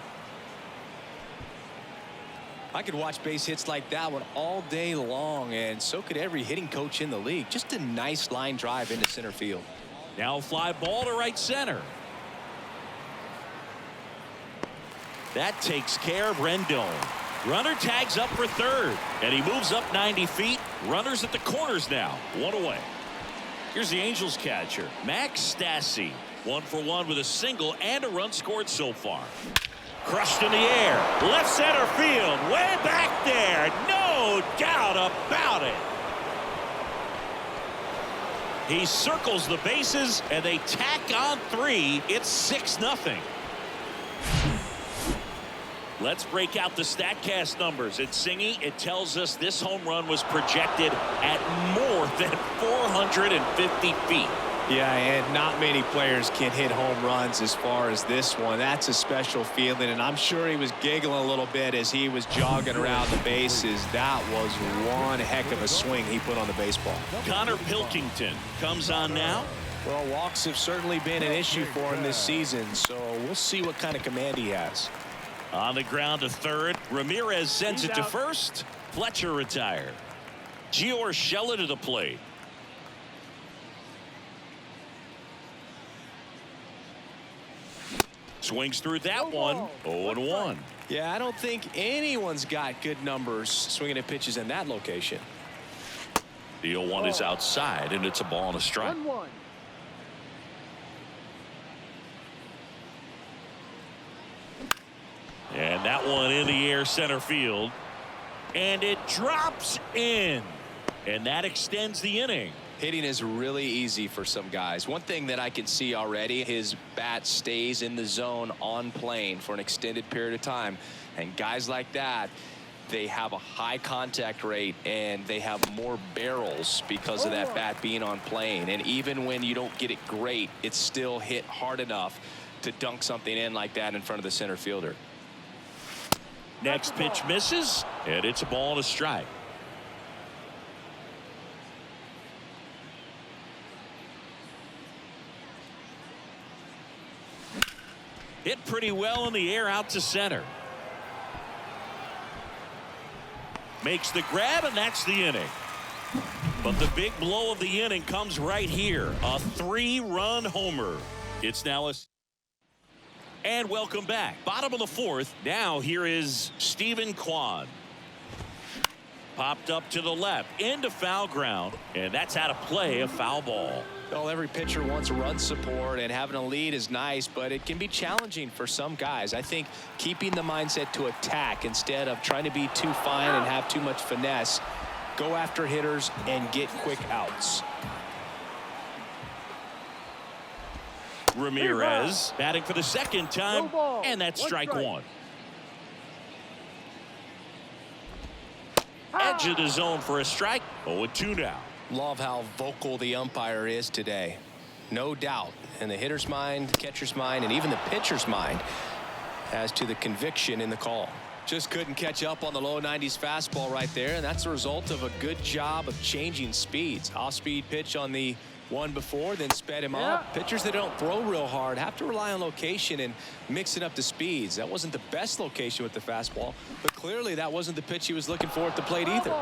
I could watch base hits like that one all day long, and so could every hitting coach in the league. Just a nice line drive into center field. Now fly ball to right center. That takes care of Rendon. Runner tags up for third, and he moves up 90 feet. Runners at the corners now. 1 away. Here's the Angels catcher, Max Stassi. 1 for 1 with a single and a run scored so far. Crushed in the air. Left center field. Way back there. No doubt about it. He circles the bases, and they tack on 3. It's 6-0. Let's break out the StatCast numbers. It's Singy. It tells us this home run was projected at more than 450 feet. Yeah, and not many players can hit home runs as far as this one. That's a special feeling, and I'm sure he was giggling a little bit as he was jogging around the bases. That was one heck of a swing he put on the baseball. Connor Pilkington comes on now. Well, walks have certainly been an issue for him this season, so we'll see what kind of command he has. On the ground to third. Ramirez sends it to first. Fletcher retired. Gio Urshela to the plate. Swings through that one. 0-1. Yeah, I don't think anyone's got good numbers swinging at pitches in that location. The 0-1 is outside, and it's a ball and a strike. 1-1. And that one in the air center field. And it drops in. And that extends the inning. Hitting is really easy for some guys. One thing that I can see already, his bat stays in the zone on plane for an extended period of time. And guys like that, they have a high contact rate and they have more barrels because of that bat being on plane. And even when you don't get it great, it's still hit hard enough to dunk something in like that in front of the center fielder. Next pitch misses, and it's a ball and a strike. Hit pretty well in the air out to center. Makes the grab, and that's the inning. But the big blow of the inning comes right here. A 3-run homer. It's now a... And welcome back. Bottom of the 4th. Now here is Stephen Kwan. Popped up to the left into foul ground, and that's out of play, a foul ball. Well, every pitcher wants run support, and having a lead is nice, but it can be challenging for some guys. I think keeping the mindset to attack instead of trying to be too fine and have too much finesse, go after hitters and get quick outs. Ramirez batting for the second time, and that's strike one. Edge of the zone for a strike. 0-2 now. Love how vocal the umpire is today. No doubt in the hitter's mind, catcher's mind, and even the pitcher's mind as to the conviction in the call. Just couldn't catch up on the low 90s fastball right there, and that's a result of a good job of changing speeds. Off-speed pitch on the one before, then sped him up. Pitchers that don't throw real hard have to rely on location and mixing up the speeds. That wasn't the best location with the fastball, but clearly that wasn't the pitch he was looking for at the plate either.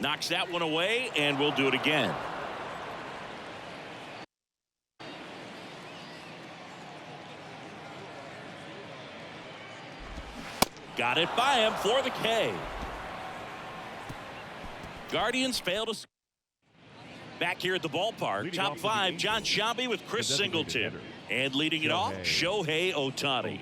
Knocks that one away, and we'll do it again. Got it by him for the K. Guardians fail to. Back here at the ballpark, top five, John Sciambi with Chris Singleton. And leading it off, Shohei Ohtani.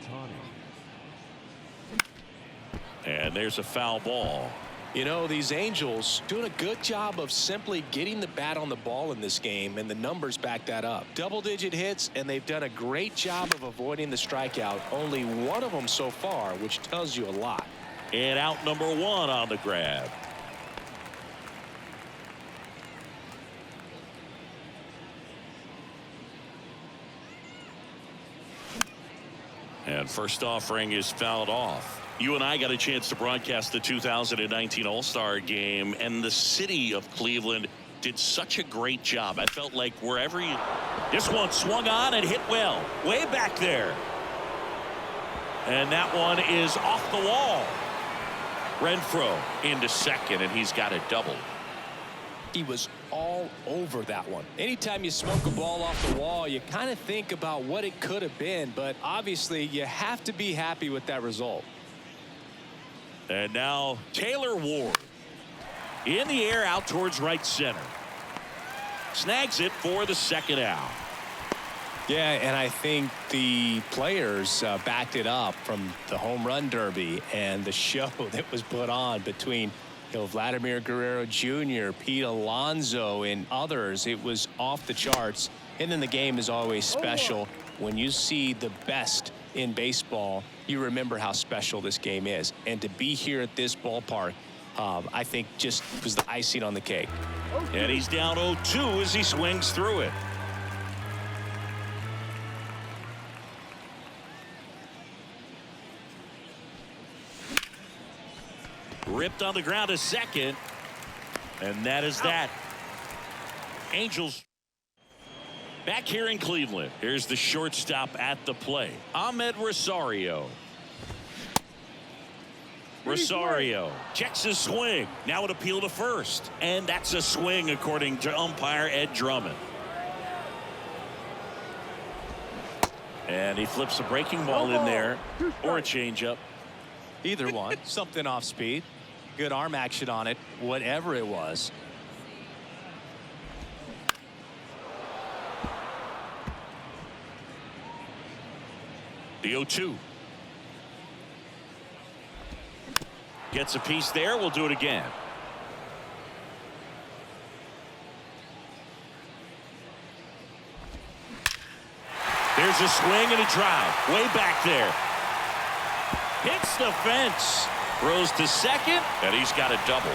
And there's a foul ball. You know, these Angels doing a good job of simply getting the bat on the ball in this game, and the numbers back that up. Double-digit hits, and they've done a great job of avoiding the strikeout. Only one of them so far, which tells you a lot. And out number one on the grab. And first offering is fouled off. You and I got a chance to broadcast the 2019 All-Star Game, and the city of Cleveland did such a great job. I felt like wherever you... This one swung on and hit well. Way back there. And that one is off the wall. Renfroe into second, and he's got a double. He was all over that one. Anytime you smoke a ball off the wall, you kind of think about what it could have been, but obviously you have to be happy with that result. And now Taylor Ward in the air out towards right center. Snags it for the second out. Yeah, and I think the players backed it up from the home run derby and the show that was put on between Vladimir Guerrero Jr., Pete Alonso, and others. It was off the charts. And then the game is always special. When you see the best in baseball, you remember how special this game is. And to be here at this ballpark, I think just was the icing on the cake. And he's down 0-2 as he swings through it. Ripped on the ground to second. And that is that. Angels back here in Cleveland. Here's the shortstop at the plate, Ahmed Rosario. Rosario checks his swing. Now an appeal to first. And that's a swing according to umpire Ed Drummond. And he flips a breaking ball in there, or a changeup. Either one. Something off speed. Good arm action on it, whatever it was. The 0-2. Gets a piece there. We'll do it again. There's a swing and a drive. Way back there. Hits the fence. Throws to second, and he's got a double.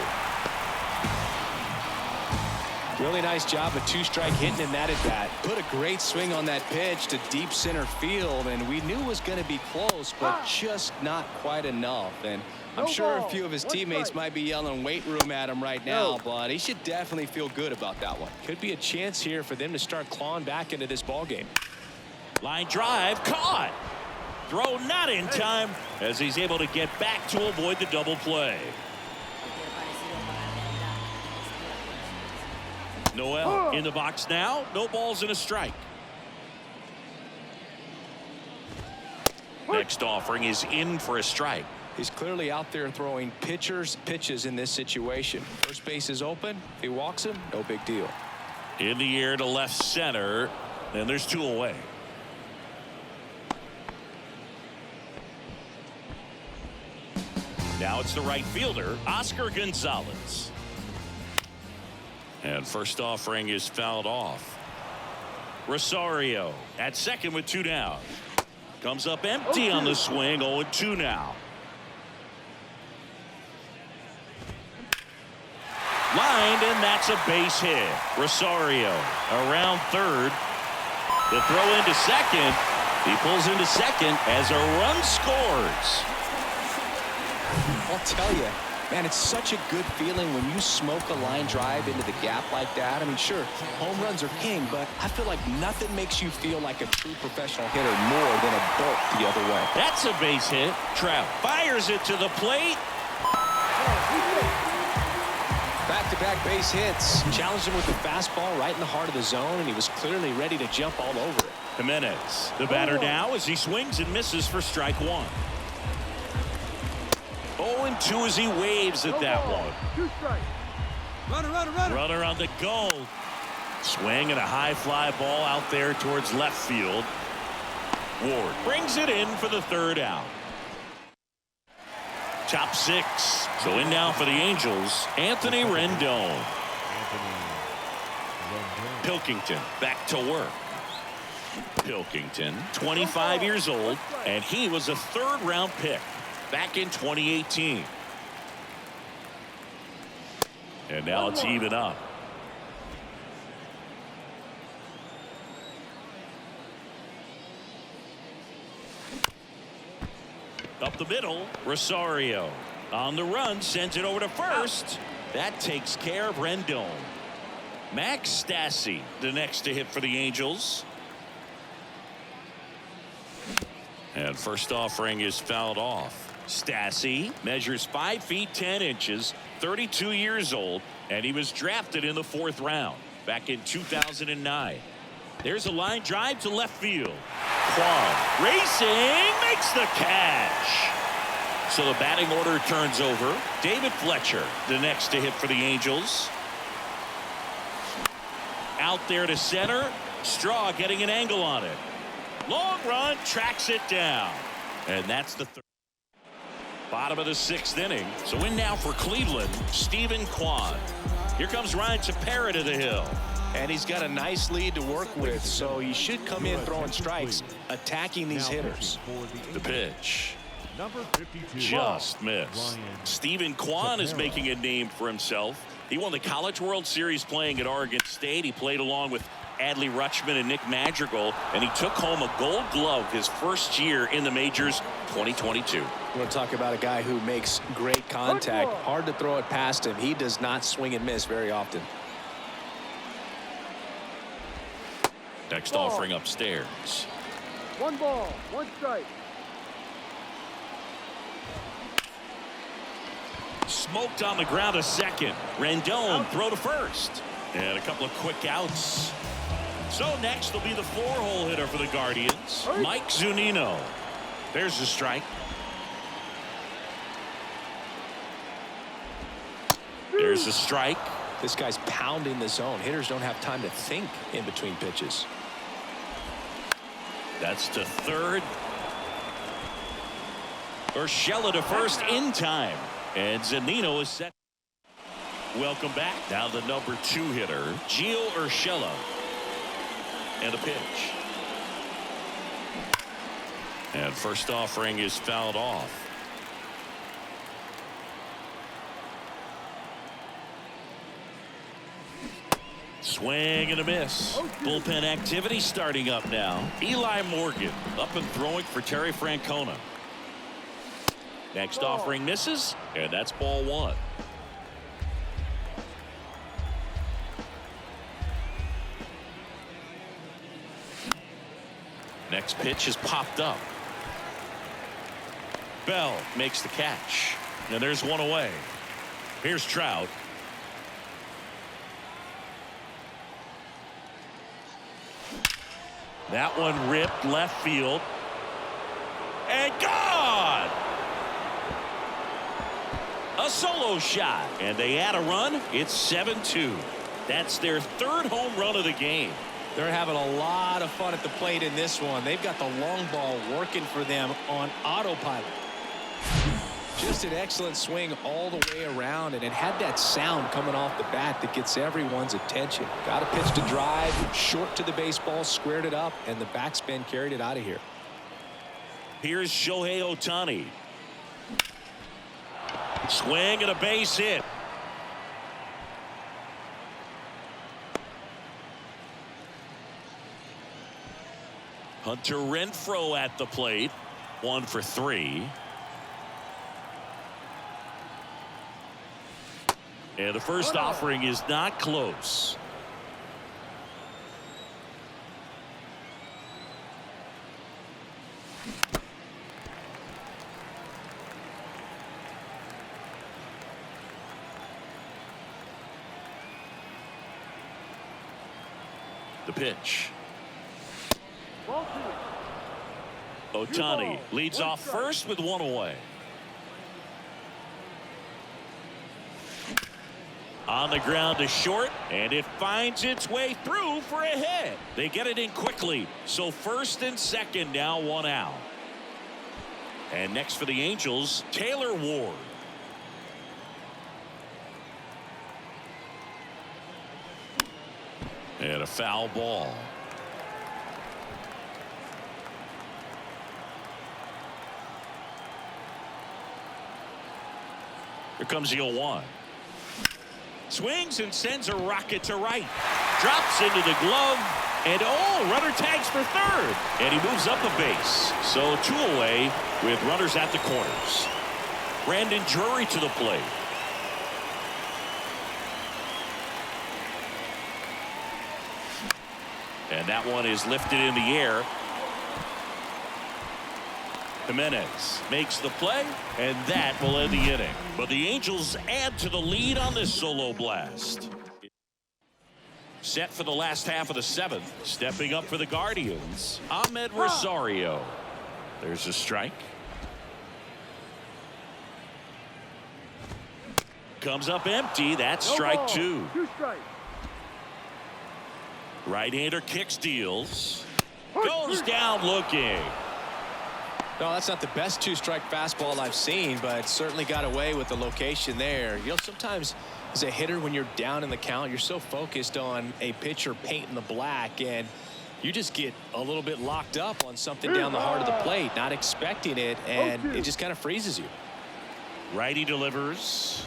Really nice job of two-strike hitting in that at bat. Put a great swing on that pitch to deep center field, and we knew it was going to be close, but just not quite enough. And I'm sure a few of his teammates might be yelling weight room at him right now, but he should definitely feel good about that one. Could be a chance here for them to start clawing back into this ball game. Line drive, caught. Throw not in time as he's able to get back to avoid the double play. Noel in the box now. No balls and a strike. Next offering is in for a strike. He's clearly out there throwing pitches in this situation. First base is open. If he walks him, no big deal. In the air to left center, and there's 2 away. Now it's the right fielder, Oscar Gonzalez. And first offering is fouled off. Rosario at second with 2 down. Comes up empty on the swing, 0-2 now. Lined, and that's a base hit. Rosario around third. The throw into second. He pulls into second as a run scores. I'll tell you, man, it's such a good feeling when you smoke a line drive into the gap like that. I mean, sure, home runs are king, but I feel like nothing makes you feel like a true professional hitter more than a bolt the other way. That's a base hit. Trout fires it to the plate. Back-to-back base hits. Challenged him with the fastball right in the heart of the zone, and he was clearly ready to jump all over it. Jimenez, the batter now as he swings and misses for strike 1. 0-2 as he waves at that one. 2 strikes. Runner on the go. Swing and a high fly ball out there towards left field. Ward brings it in for the 3rd out. Top 6. So in now for the Angels, Anthony Rendon. Pilkington back to work. Pilkington, 25 years old, and he was a 3rd-round pick back in 2018. And now it's even up. Up the middle, Rosario on the run, sends it over to first. That takes care of Rendon. Max Stassi, the next to hit for the Angels. And first offering is fouled off. Stassi measures 5 feet 10 inches, 32 years old, and he was drafted in the 4th round back in 2009. There's a line drive to left field. Kwan racing, makes the catch. So the batting order turns over. David Fletcher, the next to hit for the Angels. Out there to center. Straw getting an angle on it. Long run, tracks it down. And that's the bottom of the 6th inning. So in now for Cleveland, Stephen Kwan. Here comes Ryan Tepera to the hill. And he's got a nice lead to work with, so he should come in throwing strikes, attacking these hitters. The pitch. Number 52. Just missed. Stephen Kwan is making a name for himself. He won the College World Series playing at Oregon State. He played along with Adley Rutschman and Nick Madrigal, and he took home a Gold Glove his first year in the majors, 2022. You want to talk about a guy who makes great contact. Hard to throw it past him. He does not swing and miss very often. Next offering upstairs. 1 ball, 1 strike. Smoked on the ground to second. Rendon throw to first. And a couple of quick outs. So next will be the 4-hole hitter for the Guardians, Mike Zunino. There's the strike. There's a strike. This guy's pounding the zone. Hitters don't have time to think in between pitches. That's to third. Urshela to first in time. And Zunino is set. Welcome back. Now the number 2 hitter, Gio Urshela. And a pitch. And first offering is fouled off. Swing and a miss. Bullpen activity starting up now. Eli Morgan up and throwing for Terry Francona. Next offering misses, and that's ball 1. Next pitch is popped up. Bell makes the catch. And there's 1 away. Here's Trout. That one ripped left field. and gone. A solo shot, and they add a run. It's 7-2. That's their third home run of the game. They're having a lot of fun at the plate in this one. They've got the long ball working for them on autopilot. Just an excellent swing all the way around, and it had that sound coming off the bat that gets everyone's attention. Got a pitch to drive, short to the baseball, squared it up, and the backspin carried it out of here. Here's Shohei Ohtani. Swing and a base hit. Hunter Renfroe at the plate. 1 for 3. And the first offering is not close. The pitch. Ohtani leads off first with 1 away. On the ground to short, and it finds its way through for a hit. They get it in quickly, so first and second now 1 out. And next for the Angels, Taylor Ward. And a foul ball. Here comes the 0-1. Swings and sends a rocket to right. Drops into the glove. And runner tags for third. And he moves up a base. So 2 away with runners at the corners. Brandon Drury to the plate. And that one is lifted in the air. Jimenez makes the play, and that will end the inning. But the Angels add to the lead on this solo blast. Set for the last half of the 7th. Stepping up for the Guardians, Ahmed Rosario. There's a strike. Comes up empty. That's strike 2. 2 strikes. Right-hander kicks, deals. Goes down looking. No, that's not the best 2-strike fastball I've seen, but certainly got away with the location there. You know, sometimes as a hitter, when you're down in the count, you're so focused on a pitcher painting the black, and you just get a little bit locked up on something down the heart of the plate, not expecting it, and it just kind of freezes you. Righty delivers.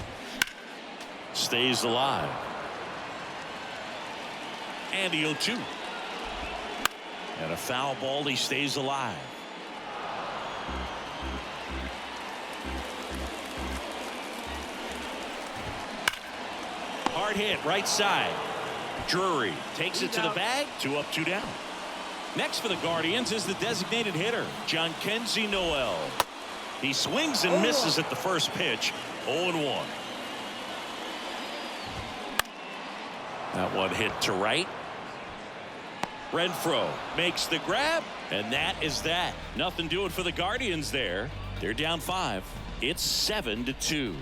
Stays alive. And the 0-2. And a foul ball. He stays alive. Hard hit right side. Drury takes it to the bag. 2 up, 2 down. Next for the Guardians is the designated hitter, Jhonkensy Noel. He swings and misses at the first pitch. 0-1. That one hit to right. Renfroe makes the grab, and that is that. Nothing doing for the Guardians there. They're down 5. It's 7-2.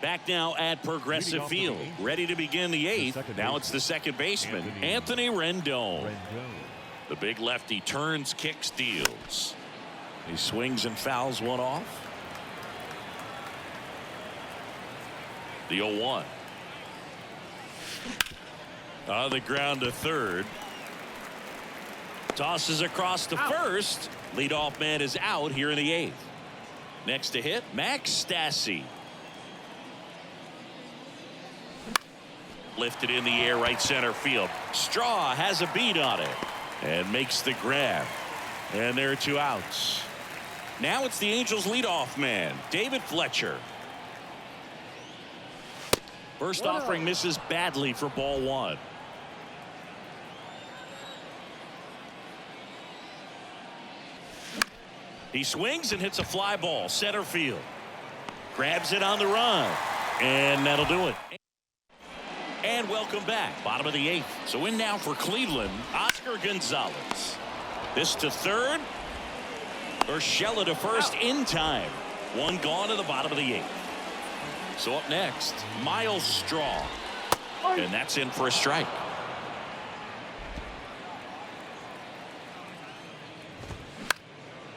Back now at Progressive Field, ready to begin the 8th. Now it's the second baseman, Anthony Rendon. The big lefty turns, kicks, deals. He swings and fouls one off. The 0-1. On the ground to third. Tosses across to first. Leadoff man is out here in the 8th. Next to hit, Max Stassi. Lifted in the air, right center field. Straw has a beat on it and makes the grab. And there are 2 outs. Now it's the Angels leadoff man, David Fletcher. First offering misses badly for ball 1. He swings and hits a fly ball center field. Grabs it on the run, and that'll do it. And welcome back, bottom of the 8th. So in now for Cleveland, Oscar Gonzalez. This to third. Urshela to first in time. One gone to the bottom of the 8th. So up next, Miles Straw. And that's in for a strike.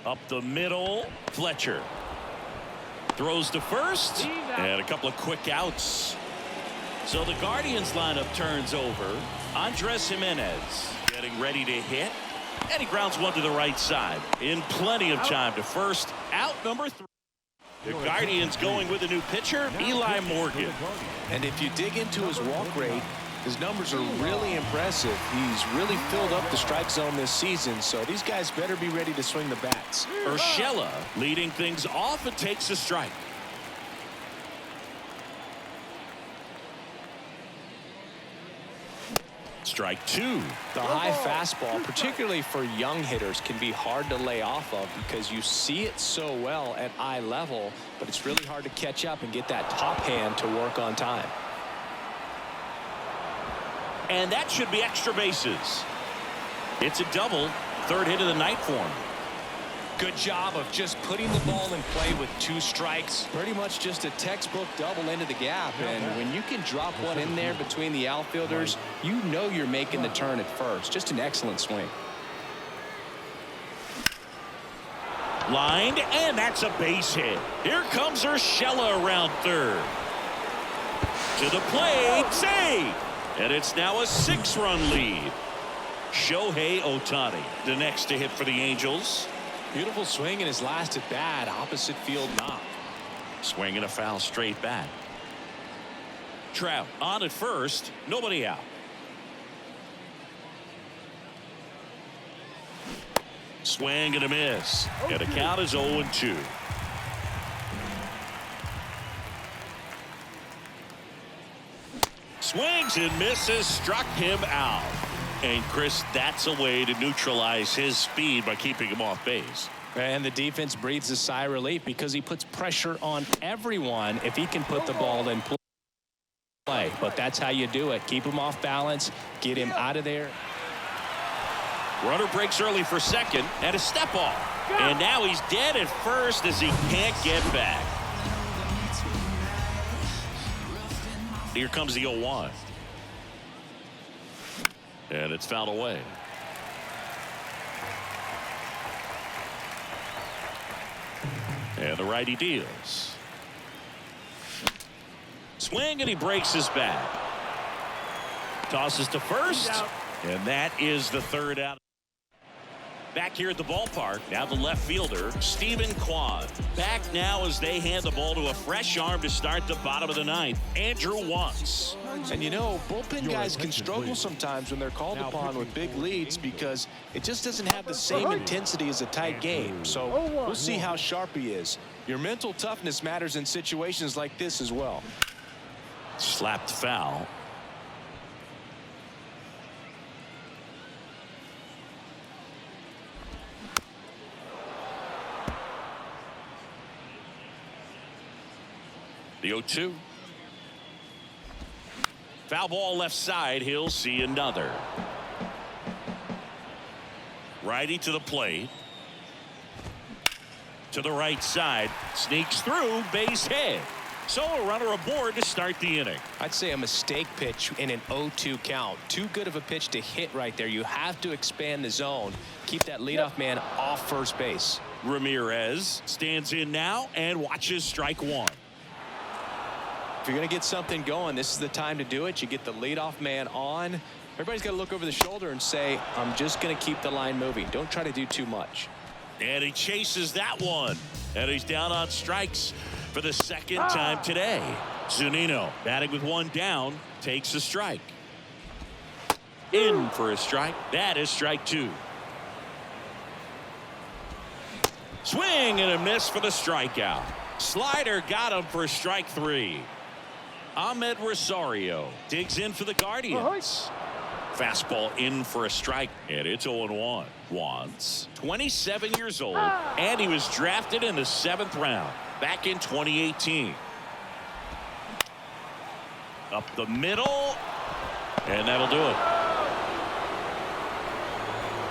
Up the middle, Fletcher. Throws to first. And a couple of quick outs. So the Guardians lineup turns over. Andres Jimenez getting ready to hit. And he grounds one to the right side. In plenty of time to first. Out number 3. The Guardians going with a new pitcher, Eli Morgan. And if you dig into his walk rate, his numbers are really impressive. He's really filled up the strike zone this season, so these guys better be ready to swing the bats. Urshela leading things off and takes a strike. Strike 2. The high fastball, particularly for young hitters, can be hard to lay off of because you see it so well at eye level, but it's really hard to catch up and get that top hand to work on time. And that should be extra bases. It's a double. 3rd hit of the night for him. Good job of just putting the ball in play with 2 strikes. Pretty much just a textbook double into the gap. And when you can drop one in there between the outfielders, you know you're making the turn at first. Just an excellent swing. Lined, and that's a base hit. Here comes Urshela around 3rd. To the plate, save. And it's now a 6-run lead. Shohei Ohtani, the next to hit for the Angels. Beautiful swing in his last at bat. Opposite field knock. Swing and a foul straight back. Trout on at first. Nobody out. Swing and a miss. And the count is 0-2. Swings and misses. Struck him out. And Chris, that's a way to neutralize his speed by keeping him off base. And the defense breathes a sigh of relief because he puts pressure on everyone if he can put the ball in play. But that's how you do it. Keep him off balance. Get him out of there. Runner breaks early for second and a step off. And now he's dead at first as he can't get back. Here comes the 0-1. And it's fouled away. And the righty deals. Swing and he breaks his bat. Tosses to first. And that is the 3rd out. Back here at the ballpark, now the left fielder, Stephen Kwan. Back now as they hand the ball to a fresh arm to start the bottom of the 9th, Andrew Wantz. And you know, bullpen guys can struggle sometimes when they're called upon with big leads because it just doesn't have the same intensity as a tight game. So we'll see how sharp he is. Your mental toughness matters in situations like this as well. Slapped foul. The 0-2. Foul ball left side. He'll see another. Righty to the plate. To the right side. Sneaks through. Base hit. So a runner aboard to start the inning. I'd say a mistake pitch in an 0-2 count. Too good of a pitch to hit right there. You have to expand the zone. Keep that leadoff man off first base. Ramirez stands in now and watches strike 1. If you're going to get something going, this is the time to do it. You get the leadoff man on. Everybody's got to look over the shoulder and say, I'm just going to keep the line moving. Don't try to do too much. And he chases that one. And he's down on strikes for the 2nd time today. Zunino batting with 1 down, takes a strike. In for a strike. That is strike 2. Swing and a miss for the strikeout. Slider got him for strike 3. Ahmed Rosario digs in for the Guardians. Fastball in for a strike, and it's 0-1. Wantz, 27 years old, and he was drafted in the 7th round back in 2018. Up the middle, and that'll do it.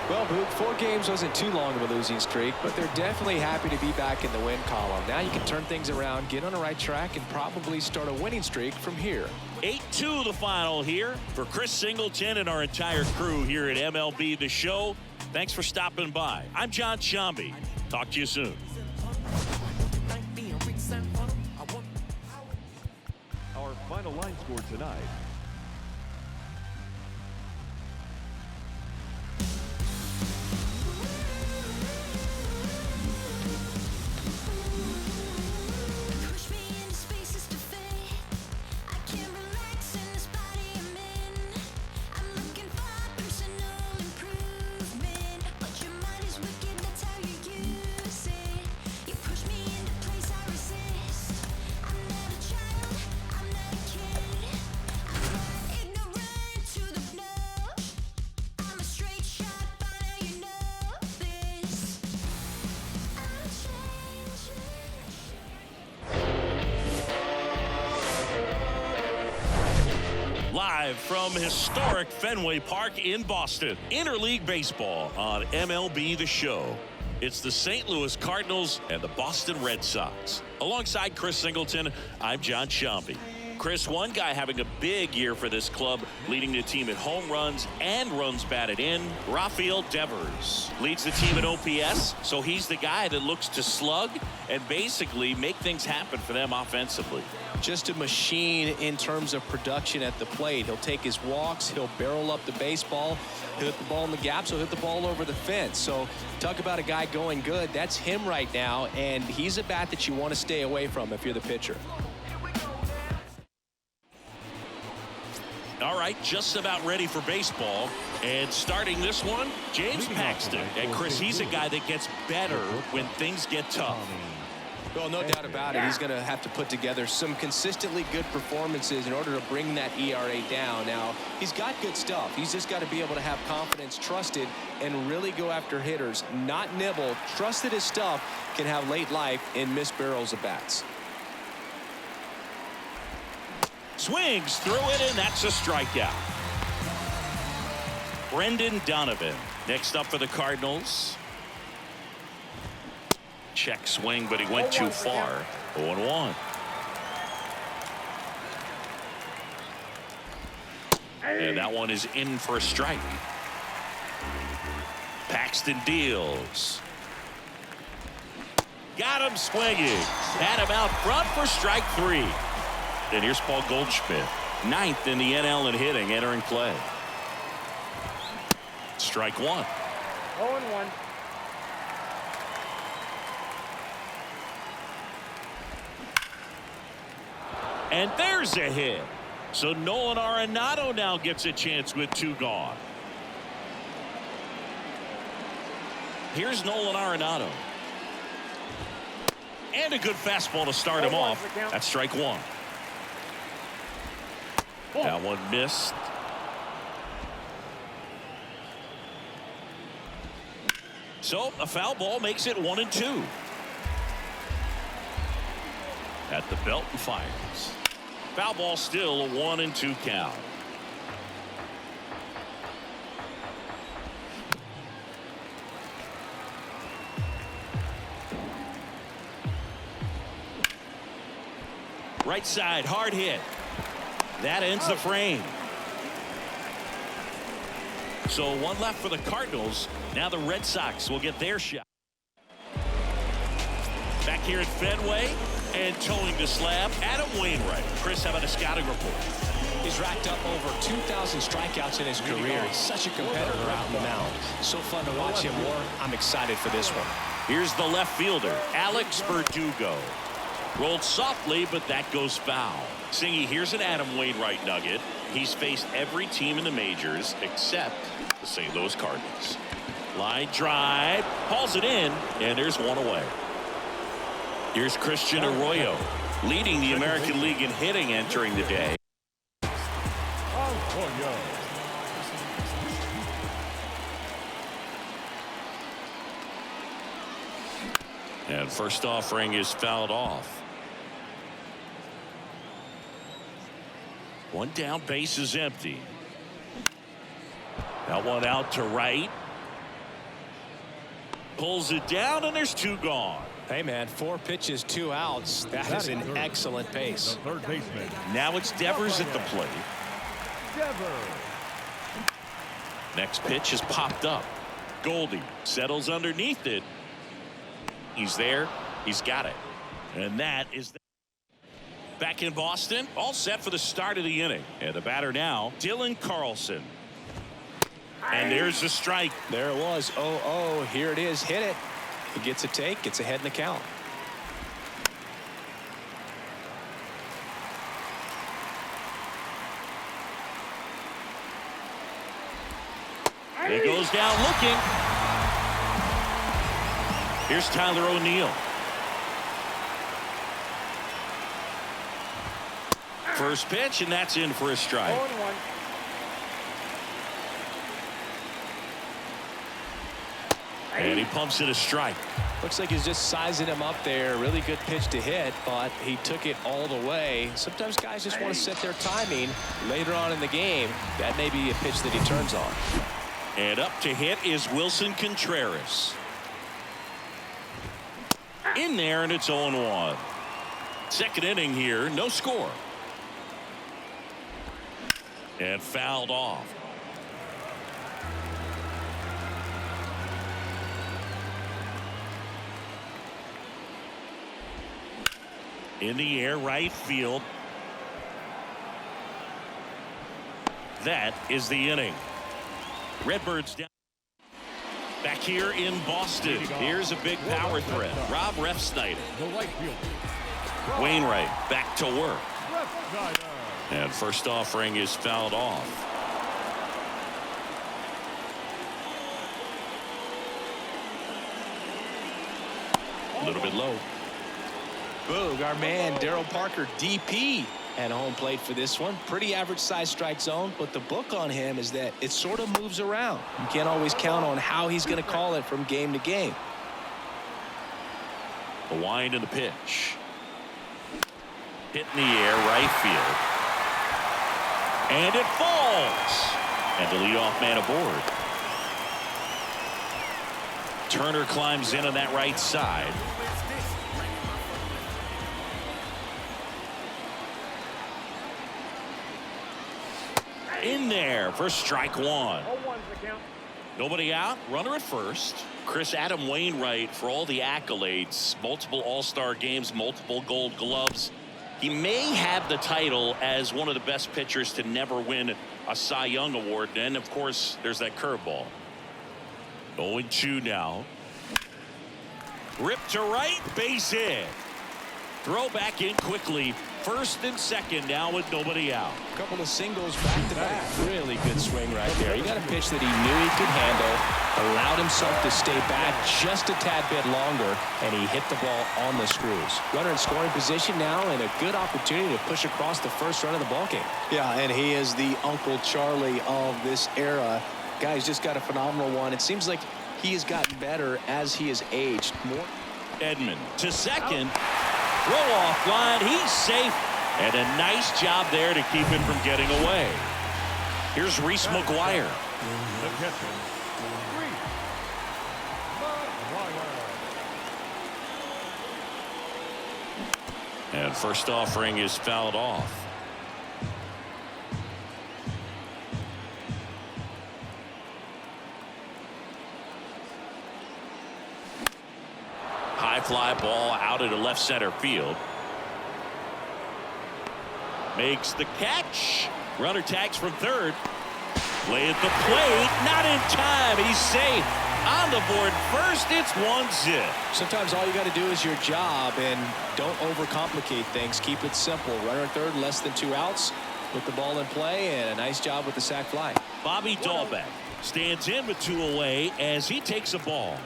Well, Boog, 4 games wasn't too long of a losing streak, but they're definitely happy to be back in the win column. Now you can turn things around, get on the right track, and probably start a winning streak from here. 8-2 the final here for Chris Singleton and our entire crew here at MLB The Show. Thanks for stopping by. I'm John Sciambi. Talk to you soon. Our final line score tonight. Push me into spaces to fit. I can't relax in this body I'm in. I'm looking for personal improvement, but your mind is wicked, that's how you use it. You push me into place I resist. I'm not a child, I'm not a kid. I'm not ignorant to the blow. I'm a straight shot, by now you know this. I'll change it. Live from historic Fenway Park in Boston, Interleague Baseball on MLB The Show. It's the St. Louis Cardinals and the Boston Red Sox. Alongside Chris Singleton, I'm John Sciambi. Chris, one guy having a big year for this club, leading the team in home runs and runs batted in. Rafael Devers leads the team in OPS, so he's the guy that looks to slug and basically make things happen for them offensively. Just a machine in terms of production at the plate. He'll take his walks, he'll barrel up the baseball, he'll hit the ball in the gaps, he'll hit the ball over the fence. So talk about a guy going good. That's him right now, and he's a bat that you want to stay away from if you're the pitcher. All right, just about ready for baseball. And starting this one, James Paxton. And Chris, he's a guy that gets better when things get tough. Well, no doubt about it. He's going to have to put together some consistently good performances in order to bring that ERA down. Now, he's got good stuff. He's just got to be able to have confidence, trust it, and really go after hitters, not nibble. Trust that his stuff can have late life and miss barrels of bats. Swings through it, and that's a strikeout. Brendan Donovan next up for the Cardinals. Check swing, but he went too far. 0-1. And that one is in for a strike. Paxton deals. Got him swinging. Had him out front for strike 3. And here's Paul Goldschmidt, 9th in the NL in hitting, entering play. Strike 1. 0-1. And there's a hit. So Nolan Arenado now gets a chance with 2 gone. Here's Nolan Arenado. And a good fastball to start him off. That's strike 1. That one missed. So a foul ball makes it 1-2. At the belt and fires. Foul ball still a 1-2 count. Right side, hard hit. That ends the frame. So 1 left for the Cardinals. Now the Red Sox will get their shot. Back here at Fenway and towing the slab, Adam Wainwright. Chris, how about a scouting report? He's racked up over 2,000 strikeouts in his career. He's such a competitor out in the mound. So fun to watch him work. I'm excited for this one. Here's the left fielder, Alex Verdugo. Rolled softly, but that goes foul. Singy, here's an Adam Wainwright nugget. He's faced every team in the majors except the St. Louis Cardinals. Line drive, hauls it in, and there's 1 away. Here's Christian Arroyo, leading the American League in hitting entering the day. And first offering is fouled off. 1 down, base is empty. That one out to right. Pulls it down, and there's 2 gone. Hey, man, 4 pitches, 2 outs. That is an excellent The pace. third baseman, Now it's Devers at the plate. Devers. Next pitch is popped up. Goldie settles underneath it. He's there. He's got it. And that is back in Boston. All set for the start of the inning. And the batter now, Dylan Carlson. And there's the strike. There it was. 0-0. Here it is. Hit it. He gets a take. Gets ahead in the count. He goes down looking. Here's Tyler O'Neill. First pitch, and that's in for a strike. 0-1. And he pumps it a strike. Looks like he's just sizing him up there. Really good pitch to hit, but he took it all the way. Sometimes guys just want to set their timing later on in the game. That may be a pitch that he turns on. And up to hit is Wilson Contreras. In there, and it's 0-1. Second inning here, no score. And fouled off. In the air, right field. That is the inning. Redbirds down. Back here in Boston. Here's a big power threat. Rob Refsnyder. The right fielder, Wainwright back to work. Refsnyder. And first offering is fouled off. A little bit low. Boog, our man Daryl Parker, DP, at home plate for this one. Pretty average size strike zone, but the book on him is that it sort of moves around. You can't always count on how he's going to call it from game to game. The wind and the pitch. Hit in the air, right field. And it falls. And the leadoff man aboard. Turner climbs in on that right side. In there for strike 1. 0-1's the count. Nobody out, runner at first. Chris Adam Wainwright, for all the accolades, multiple All-Star games, multiple Gold Gloves. He may have the title as one of the best pitchers to never win a Cy Young award. And of course, there's that curveball. 0-2 now. Rip to right, base hit. Throw back in quickly. First and second now with nobody out. A couple of singles back to back. Really good swing right there. He got a pitch that he knew he could handle, allowed himself to stay back just a tad bit longer, and he hit the ball on the screws. Runner in scoring position now, and a good opportunity to push across the first run of the ballgame. Yeah, and he is the Uncle Charlie of this era. Guy's just got a phenomenal one. It seems like he has gotten better as he has aged more. Edmund to second. Throw off line. He's safe. And a nice job there to keep him from getting away. Here's Reese McGuire. The catcher, Reese McGuire. And first offering is fouled off. High fly ball out into left center field. Makes the catch. Runner tags from third. Play at the plate. Not in time. He's safe. On the board first. It's 1-0. Sometimes all you got to do is your job, and don't overcomplicate things. Keep it simple. Runner at third, less than 2 outs. Put the ball in play, and a nice job with the sac fly. Bobby Dahlbeck stands in with 2 away as he takes a ball.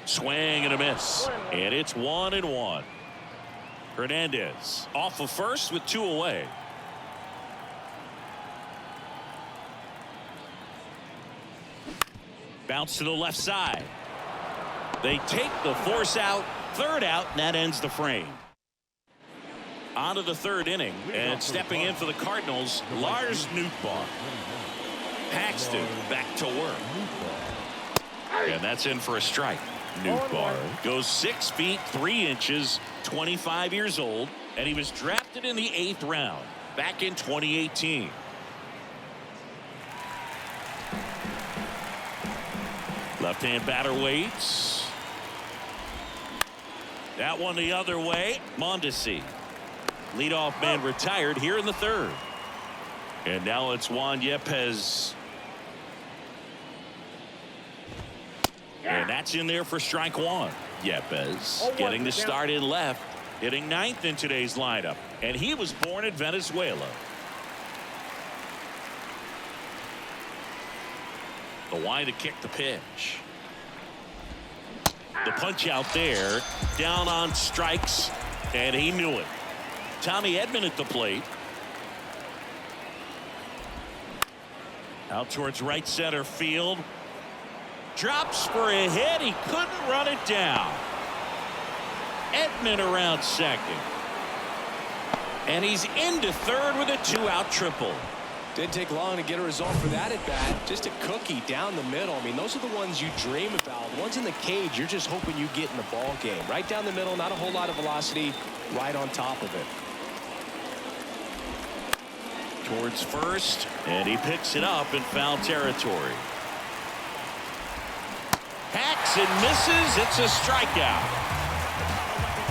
Swing and a miss. And it's 1-1. Hernandez off of first with 2 away. Bounce to the left side. They take the force out. Third out, and that ends the frame. On to the third inning, and stepping in for the Cardinals, Lars Nootbaar. Paxton back to work. And that's in for a strike. Nootbaar goes 6 feet 3 inches, 25 years old, and he was drafted in the 8th round back in 2018. Left-hand batter waits. That one the other way. Mondesi. Leadoff man retired here in the 3rd. And now it's Juan Yepez. And that's in there for strike 1. Yepez getting the start in left, hitting 9th in today's lineup. And he was born in Venezuela. The wind to kick the pitch. The punch out there, down on strikes, and he knew it. Tommy Edman at the plate. Out towards right center field. Drops for a hit. He couldn't run it down. Edman around second. And he's into third with a 2-out triple. Didn't take long to get a result for that at bat. Just a cookie down the middle. I mean, those are the ones you dream about. The ones in the cage, you're just hoping you get in the ball game. Right down the middle, not a whole lot of velocity, right on top of it. Towards first, and he picks it up in foul territory. Hacks and misses. It's a strikeout.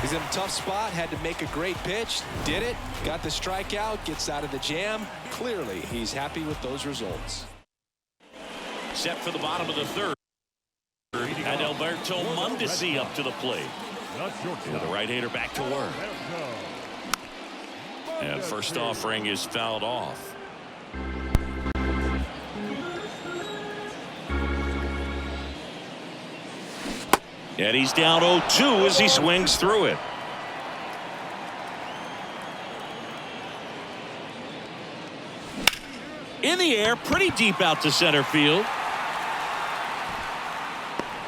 He's in a tough spot, had to make a great pitch, did it, got the strikeout, gets out of the jam. Clearly, he's happy with those results. Set for the bottom of the 3rd. And Alberto Mondesi up to the plate. And the right-hander back to work. And first offering is fouled off. And he's down 0-2 as he swings through it. In the air, pretty deep out to center field.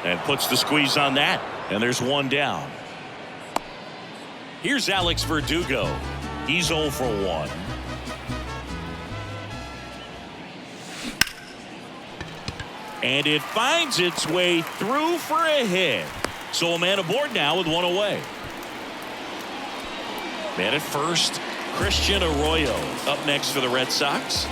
And puts the squeeze on that. And there's one down. Here's Alex Verdugo. He's 0 for 1. And it finds its way through for a hit. So a man aboard now with one away. Man at first, Christian Arroyo up next for the Red Sox.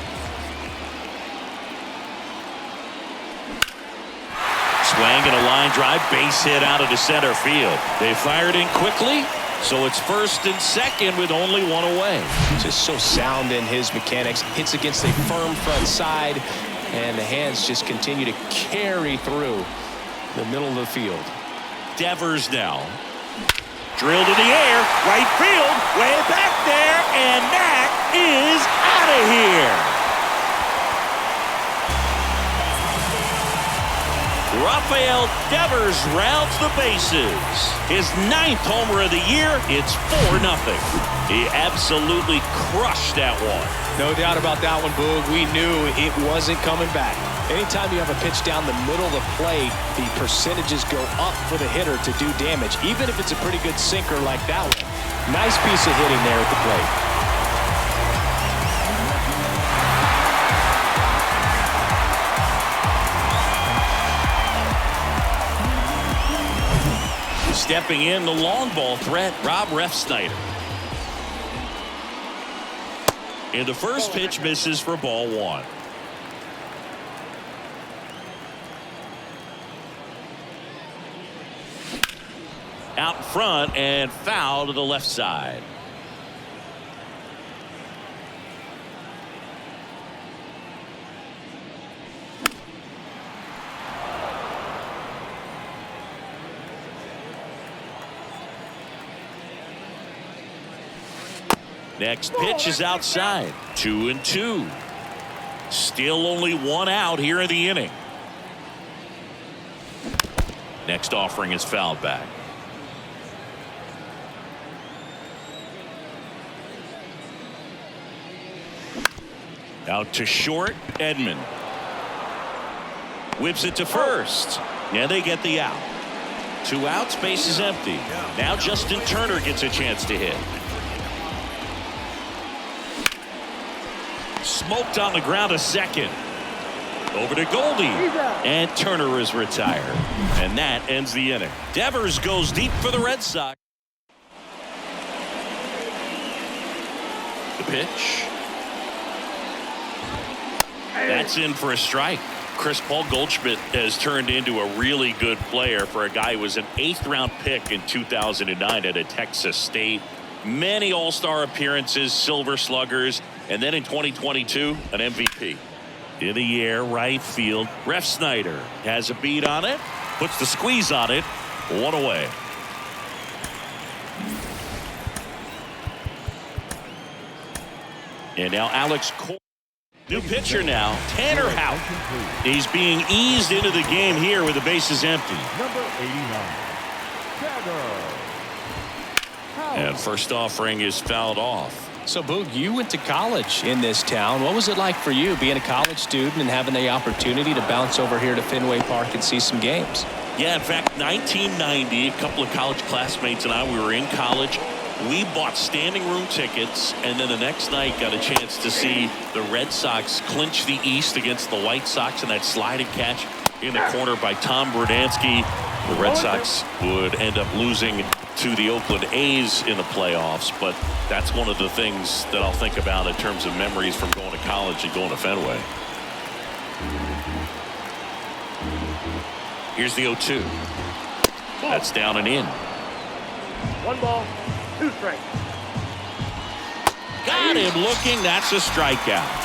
Swing and a line drive, base hit out of the center field. They fired in quickly, so it's first and second with only one away. Just so sound in his mechanics. Hits against a firm front side, and the hands just continue to carry through the middle of the field. Devers now. Drilled in the air, right field, way back there, and that is out of here. Rafael Devers rounds the bases. His 9th homer of the year. It's 4-0. He absolutely crushed that one. No doubt about that one, Boog. We knew it wasn't coming back. Anytime you have a pitch down the middle of the plate, the percentages go up for the hitter to do damage, even if it's a pretty good sinker like that one. Nice piece of hitting there at the plate. Stepping in, the long ball threat, Rob Refsnyder. And the first pitch misses for ball 1. Out in front and foul to the left side. Next pitch is outside. 2-2. Still only one out here in the inning. Next offering is fouled back. Out to short, Edman. Whips it to first. Yeah, they get the out. 2 outs, base is empty. Now Justin Turner gets a chance to hit. smoked on the ground a second. Over to Goldie. And Turner is retired. And that ends the inning. Devers goes deep for the Red Sox. The pitch. That's in for a strike. Chris Paul Goldschmidt has turned into a really good player for a guy who was an 8th-round pick in 2009 at Texas State. Many All-Star appearances, Silver Sluggers, and then in 2022, an MVP. In the air, right field. Ref Snyder has a beat on it, puts the squeeze on it, 1 away. And now Alex Cole. New pitcher now, Tanner Houck. He's being eased into the game here with the bases empty. Number 89, Tanner. And first offering is fouled off. So, Boog, you went to college in this town. What was it like for you being a college student and having the opportunity to bounce over here to Fenway Park and see some games? Yeah, in fact, 1990, a couple of college classmates and I, we were in college. We bought standing room tickets, and then the next night got a chance to see the Red Sox clinch the East against the White Sox in that sliding catch in the corner by Tom Brudansky. The Red Sox would end up losing to the Oakland A's in the playoffs, but that's one of the things that I'll think about in terms of memories from going to college and going to Fenway. Here's the 0-2. That's down and in. 1 ball, 2 strikes. Got him looking. That's a strikeout.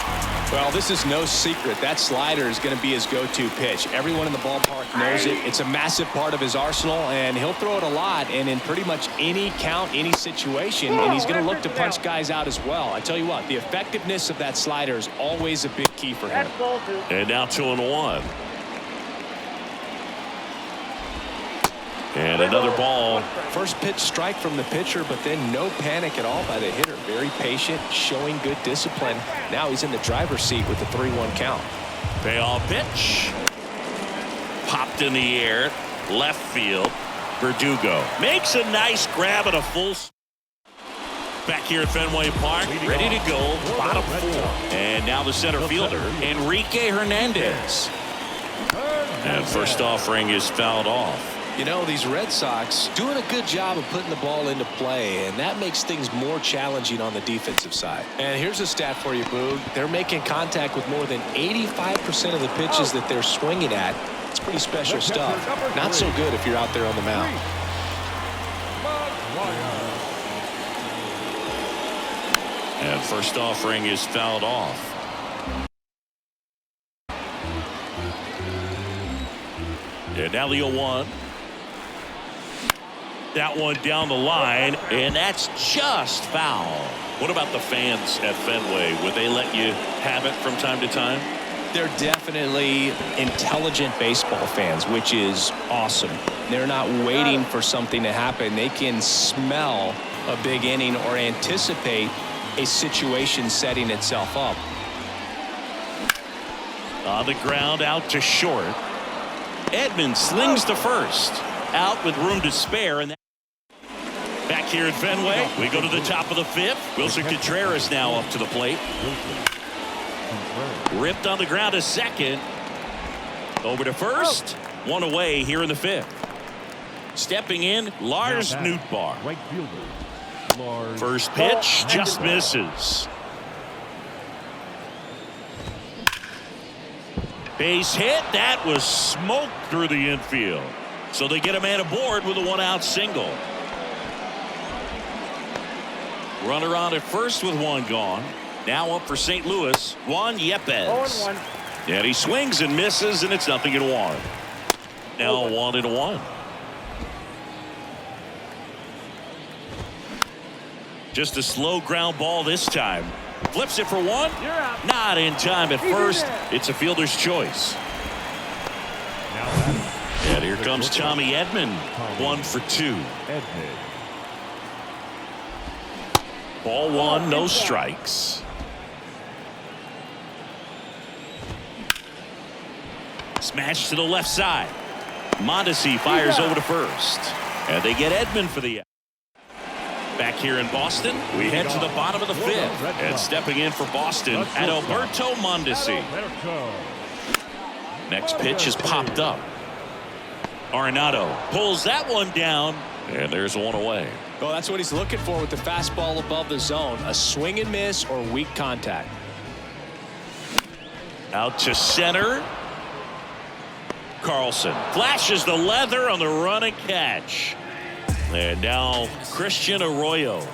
Well, this is no secret. That slider is going to be his go-to pitch. Everyone in the ballpark knows it. It's a massive part of his arsenal, and he'll throw it a lot and in pretty much any count, any situation, and he's going to look to punch guys out as well. I tell you what, the effectiveness of that slider is always a big key for him. That's ball 2. And now 2-1. And another ball. First pitch strike from the pitcher, but then no panic at all by the hitter. Very patient, showing good discipline. Now he's in the driver's seat with the 3-1 count. Payoff pitch. Popped in the air. Left field. Verdugo makes a nice grab at a full. Back here at Fenway Park, ready to go. Bottom 4. And now the center fielder, Enrique Hernandez. And first offering is fouled off. You know, these Red Sox doing a good job of putting the ball into play, and that makes things more challenging on the defensive side. And here's a stat for you, Boog. They're making contact with more than 85% of the pitches that they're swinging at. It's pretty special stuff. Not so good if you're out there on the mound. And first offering is fouled off. And now the 0-1. That one down the line, and that's just foul. What about the fans at Fenway? Would they let you have it from time to time? They're definitely intelligent baseball fans, which is awesome. They're not waiting for something to happen. They can smell a big inning or anticipate a situation setting itself up. On the ground, out to short. Edman slings to first. Out with room to spare. And back here at Fenway, we go to the top of the 5th. Wilson Contreras now up to the plate. Ripped on the ground to second. Over to first. 1 away here in the 5th. Stepping in, Lars Nootbaar. Right fielder, Lars. First pitch just misses. Base hit. That was smoked through the infield. So they get a man aboard with a 1-out single. Runner on at first with 1 gone. Now up for St. Louis, Juan Yepez. 0-1. And he swings and misses, and it's 0-1. Now 1-1. Just a slow ground ball this time. Flips it for 1. You're out. Not in time at first. It's a fielder's choice. And here comes Tommy Edman. 1 for 2. Edman. Ball 1, no strikes. Smash to the left side. Mondesi fires over to first. And they get Edman for the out. Back here in Boston, we head to the bottom of the fifth. And stepping in for Boston, Adalberto Mondesi. Next pitch is popped up. Arenado pulls that one down, and there's one away. Well, that's what he's looking for with the fastball above the zone. A swing and miss or weak contact. Out to center. Carlson flashes the leather on the run and catch. And now Christian Arroyo.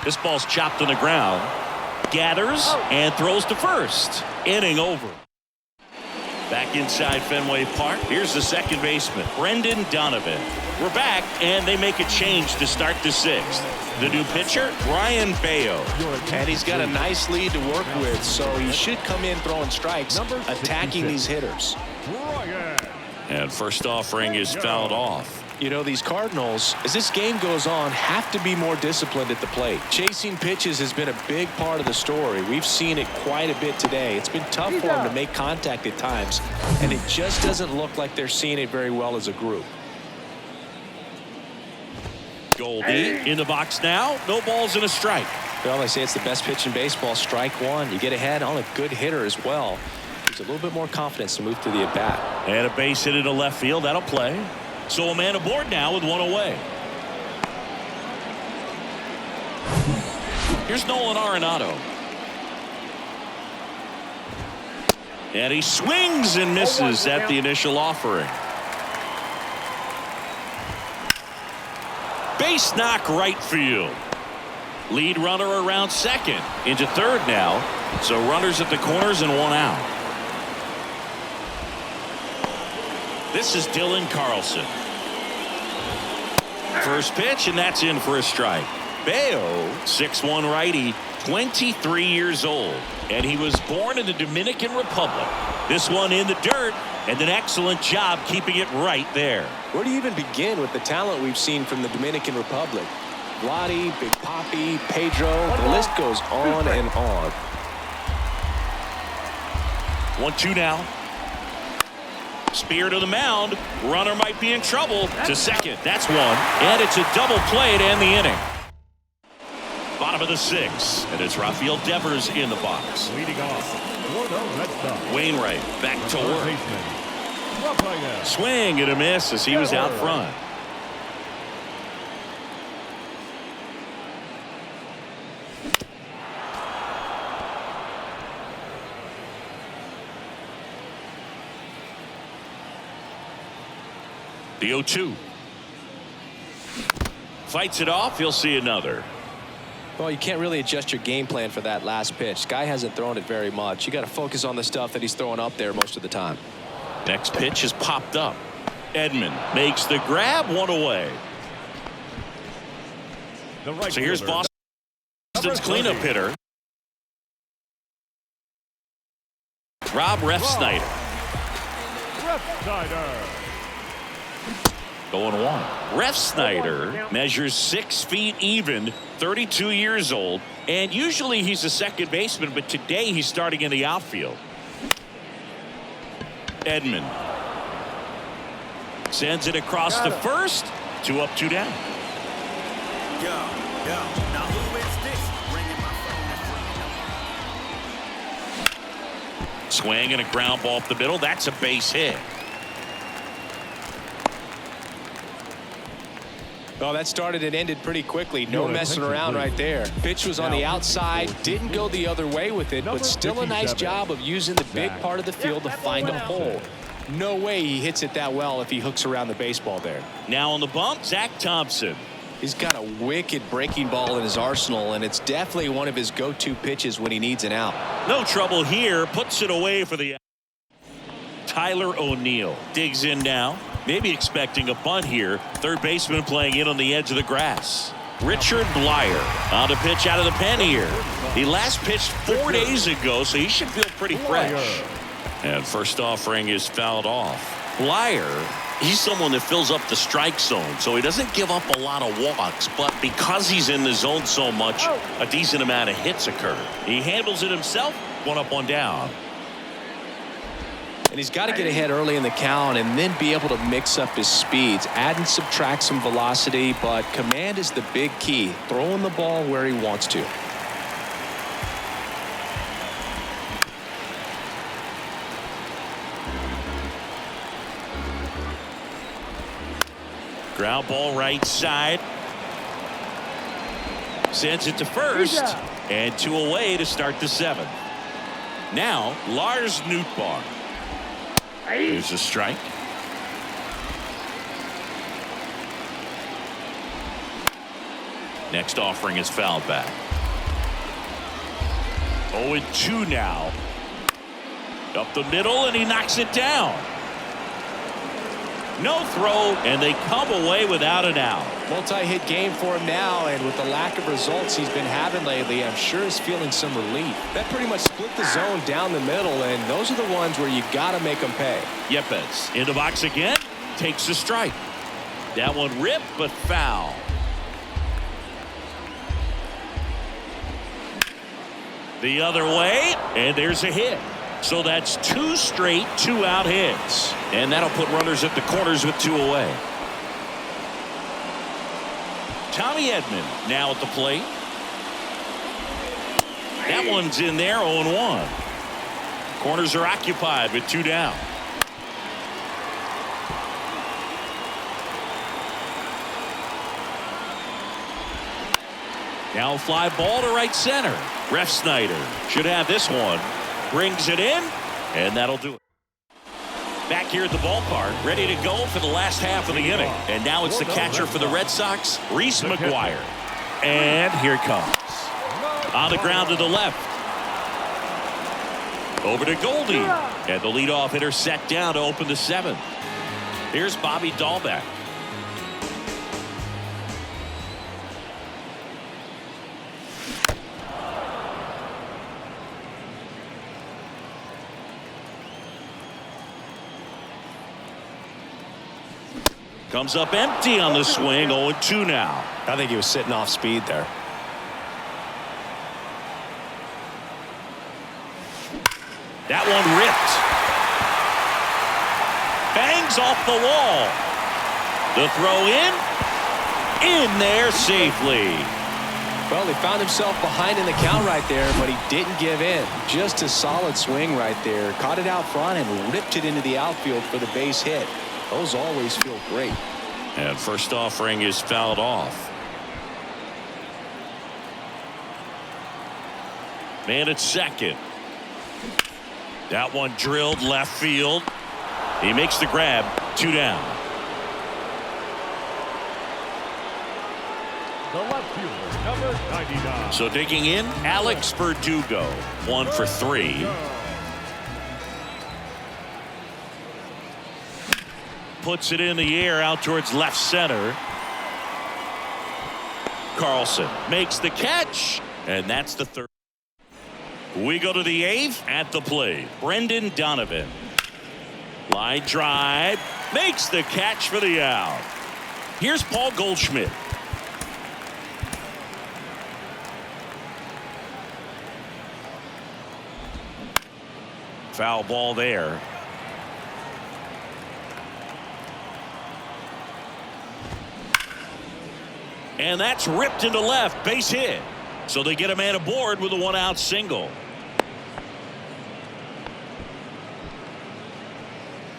This ball's chopped on the ground. Gathers and throws to first. Inning over. Back inside Fenway Park. Here's the second baseman, Brendan Donovan. We're back, and they make a change to start the sixth. The new pitcher, Brian Bayo. And he's got a nice lead to work with, so he should come in throwing strikes, attacking these hitters. And first offering is fouled off. You know, these Cardinals, as this game goes on, have to be more disciplined at the plate. Chasing pitches has been a big part of the story. We've seen it quite a bit today. It's been tough for them to make contact at times, and it just doesn't look like they're seeing it very well as a group. Goldie in the box now. No balls and a strike. Well, they say it's the best pitch in baseball. Strike one. You get ahead on a good hitter as well. Gives a little bit more confidence to move to the at-bat. And a base hit into left field. That'll play. So a man aboard now with one away. Here's Nolan Arenado. And he swings and misses at the initial offering. Base knock right field. Lead runner around second. Into third now. So runners at the corners and one out. This is Dylan Carlson. First pitch, and that's in for a strike. Bayo, 6'1" righty, 23 years old. And he was born in the Dominican Republic. This one in the dirt, and an excellent job keeping it right there. Where do you even begin with the talent we've seen from the Dominican Republic? Vladdy, Big Papi, Pedro, the list goes on and on. 1-2 now. Spear to the mound. Runner might be in trouble. To second. That's one. And it's a double play to end the inning. Bottom of the sixth. And it's Rafael Devers in the box. Leading off for the Red Sox, Wainwright back to third work. baseman, Rafael. Swing and a miss as he was out front. The 0-2. Fights it off. He'll see another. Well, you can't really adjust your game plan for that last pitch. Guy hasn't thrown it very much. You got to focus on the stuff that he's throwing up there most of the time. Next pitch is popped up. Edman makes the grab, one away. The right So here's fielder, Boston's cleanup hitter, Rob Refsnyder. Refsnyder. Going one. Refsnyder measures 6 feet even, 32 years old, and usually he's a second baseman, but today he's starting in the outfield. Edman sends it across the first. 2 up, 2 down. Now who is this? Ringing my phone. Swing and a ground ball up the middle. That's a base hit. Well, that started and ended pretty quickly. No messing around right there. Pitch was on the outside, didn't go the other way with it, but still a nice job of using the big part of the field to find a hole. No way he hits it that well if he hooks around the baseball there. Now on the bump, Zach Thompson. He's got a wicked breaking ball in his arsenal, and it's definitely one of his go-to pitches when he needs an out. No trouble here. Puts it away for the Tyler O'Neill. Digs in now. Maybe expecting a bunt here. Third baseman playing in on the edge of the grass. Richard Blyer on to pitch out of the pen here. He last pitched 4 days ago, so he should feel pretty fresh. And first offering is fouled off. Blyer, he's someone that fills up the strike zone, so he doesn't give up a lot of walks, but because he's in the zone so much, a decent amount of hits occur. He handles it himself. 1 up, 1 down. And he's got to get ahead early in the count and then be able to mix up his speeds, add and subtract some velocity, but command is the big key, throwing the ball where he wants to. Ground ball right side. Sends it to first. And 2 away to start the 7th. Now, Lars Nootbaar. Here's a strike. Next offering is fouled back. 0-2 now. Up the middle, and he knocks it down. No throw, and they come away without an out. Multi-hit game for him now, and with the lack of results he's been having lately, I'm sure he's feeling some relief. That pretty much split the zone down the middle, and those are the ones where you got to make them pay. Yepes in the box again, takes a strike. That one ripped, but foul. The other way, and there's a hit. So that's 2 straight 2-out hits. And that'll put runners at the corners with 2 away. Tommy Edman now at the plate. That one's in there, 0-1. Corners are occupied with 2 down. Now a fly ball to right center. Refsnyder should have this one. Brings it in, and that'll do it. Back here at the ballpark, ready to go for the last half of the inning. And now it's the catcher for the Red Sox, Reese McGuire. And here it comes. On the ground to the left. Over to Goldie. And the leadoff hitter set down to open the 7th. Here's Bobby Dahlbeck. Comes up empty on the swing. 0-2 now. I think he was sitting off speed there. That one ripped. Bangs off the wall. The throw in there safely. Well, he found himself behind in the count right there, but he didn't give in. Just a solid swing right there. Caught it out front and ripped it into the outfield for the base hit. Those always feel great. And first offering is fouled off. Man at second. That one drilled left field. He makes the grab. 2 down. The left fielder, number 99. So digging in, Alex Verdugo. 1 for 3. Puts it in the air out towards left center. Carlson makes the catch, and that's the 3rd. We go to the 8th at the plate. Brendan Donovan. Line drive. Makes the catch for the out. Here's Paul Goldschmidt. Foul ball there. And that's ripped into left. Base hit. So they get a man aboard with a 1-out single.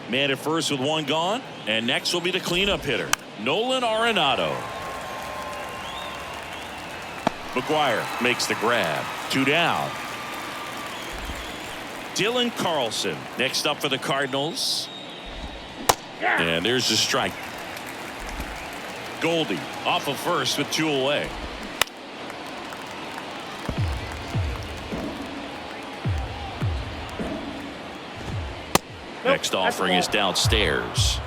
Man at first with 1 gone. And next will be the cleanup hitter, Nolan Arenado. McGuire makes the grab. 2 down. Dylan Carlson next up for the Cardinals. And there's the strike. Goldie off of first with 2 away. Next offering is downstairs.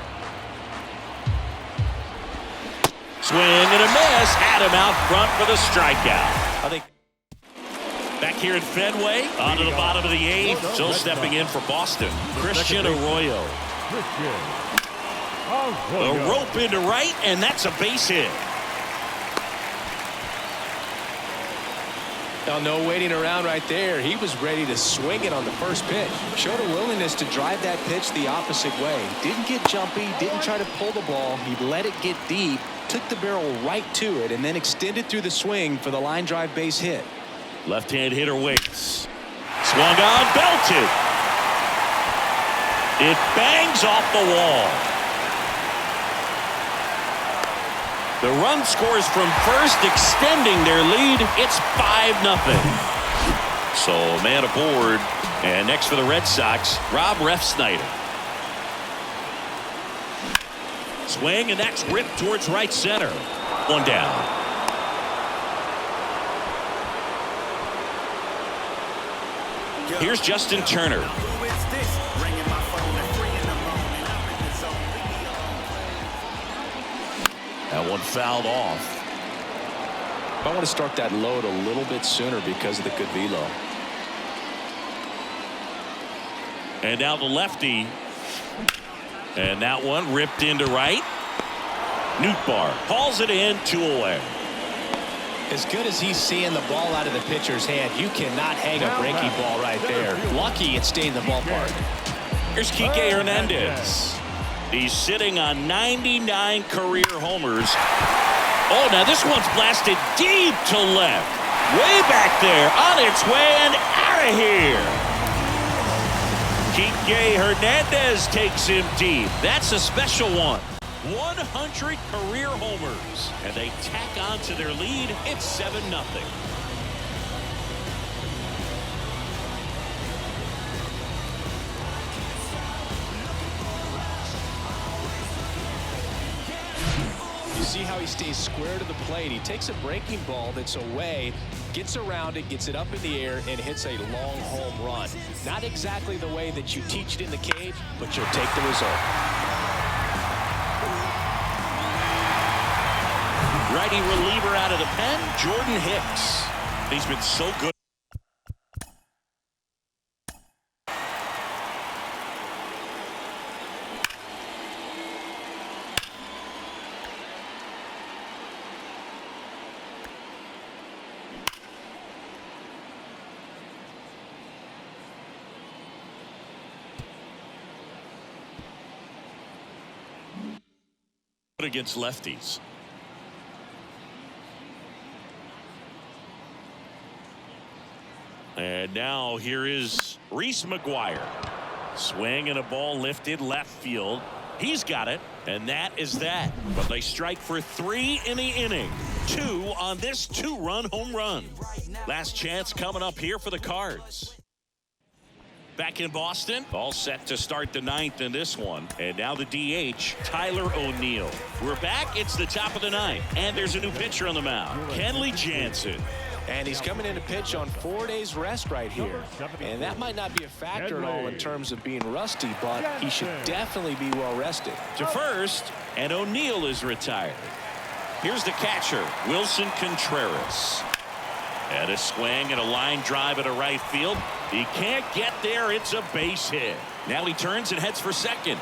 Swing and a miss. Adam out front for the strikeout. I think back here at Fenway, onto the bottom of the 8th. Still stepping in for Boston, Christian Arroyo. A rope into right, and that's a base hit. Now, no waiting around right there. He was ready to swing it on the first pitch. Showed a willingness to drive that pitch the opposite way. Didn't get jumpy, didn't try to pull the ball. He let it get deep, took the barrel right to it, and then extended through the swing for the line drive base hit. Left-hand hitter waits. Swung on, belted. It bangs off the wall. The run scores from first, extending their lead. It's 5-0. So man aboard. And next for the Red Sox, Rob Refsnyder. Swing, and that's ripped towards right center. One down. Here's Justin Turner. Who is this? Ringing my phone at 3 in the morning. I'm in the zone. Leave me alone. That one fouled off. I want to start that load a little bit sooner because of the good velo. And now the lefty. And that one ripped into right. Nootbaar hauls it in, 2 away. As good as he's seeing the ball out of the pitcher's hand, you cannot hang a breaking ball right there. Lucky it stayed in the ballpark. Here's Kike Hernandez. He's sitting on 99 career homers. Oh, now this one's blasted deep to left. Way back there, on its way and out of here. Kike Hernandez takes him deep. That's a special one. 100 career homers, and they tack on to their lead. It's 7-0. You see how he stays square to the plate. He takes a breaking ball that's away, gets around it, gets it up in the air, and hits a long home run. Not exactly the way that you teach it in the cage, but you'll take the result. Righty reliever out of the pen, Jordan Hicks. He's been so good. Against lefties. And now here is Reese McGuire. Swing and a ball lifted left field. He's got it, and that is that. But they strike for 3 in the inning. 2 on this 2-run home run. Last chance coming up here for the Cards. Back in Boston, all set to start the 9th in this one. And now the DH, Tyler O'Neill. We're back. It's the top of the 9th. And there's a new pitcher on the mound, Kenley Jansen. And he's coming in to pitch on 4 days rest right here. And that might not be a factor at all in terms of being rusty, but he should definitely be well rested. To first, and O'Neill is retired. Here's the catcher, Wilson Contreras. And a swing and a line drive into right field. He can't get there. It's a base hit. Now he turns and heads for second.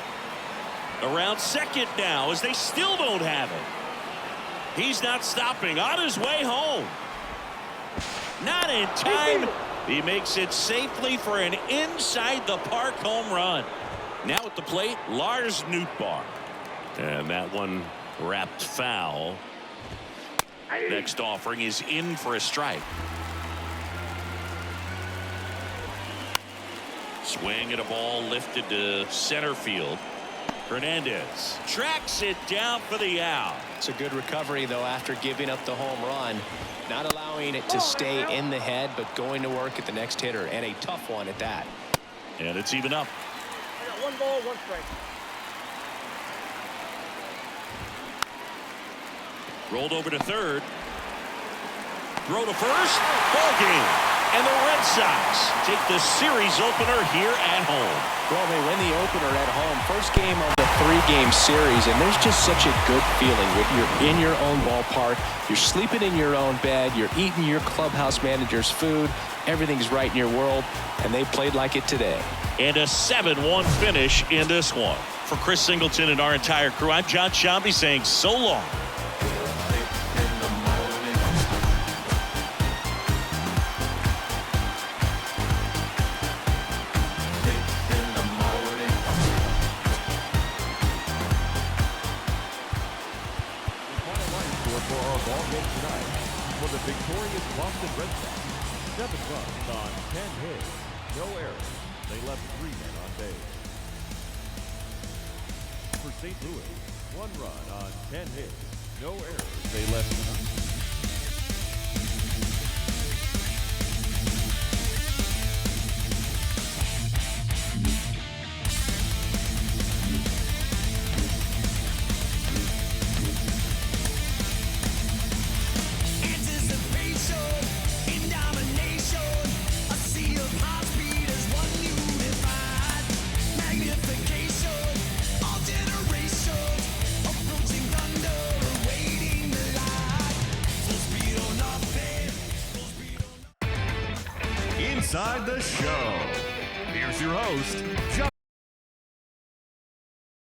Around second now as they still don't have it. He's not stopping. On his way home. Not in time. He makes it safely for an inside the park home run. Now at the plate, Lars Nootbaar. And that one wrapped foul. Next offering is in for a strike. Swing and a ball lifted to center field. Hernandez tracks it down for the out. It's a good recovery, though, after giving up the home run. Not allowing it to stay in the head, but going to work at the next hitter, and a tough one at that. And it's even up. I got 1 ball, 1 strike. Rolled over to third. Throw to first. Ball game. And the Red Sox take the series opener here at home. Well, they win the opener at home. First game of the 3-game series, and there's just such a good feeling when you're in your own ballpark. You're sleeping in your own bed. You're eating your clubhouse manager's food. Everything's right in your world, and they played like it today. And a 7-1 finish in this one. For Chris Singleton and our entire crew, I'm John Sciambi saying so long. score for our ball game tonight. For the victorious Boston Red Sox, 7 runs on 10 hits, no errors. They left 3 men on base. For St. Louis, 1 run on 10 hits, no errors. They left. Inside the show. Here's your host, John.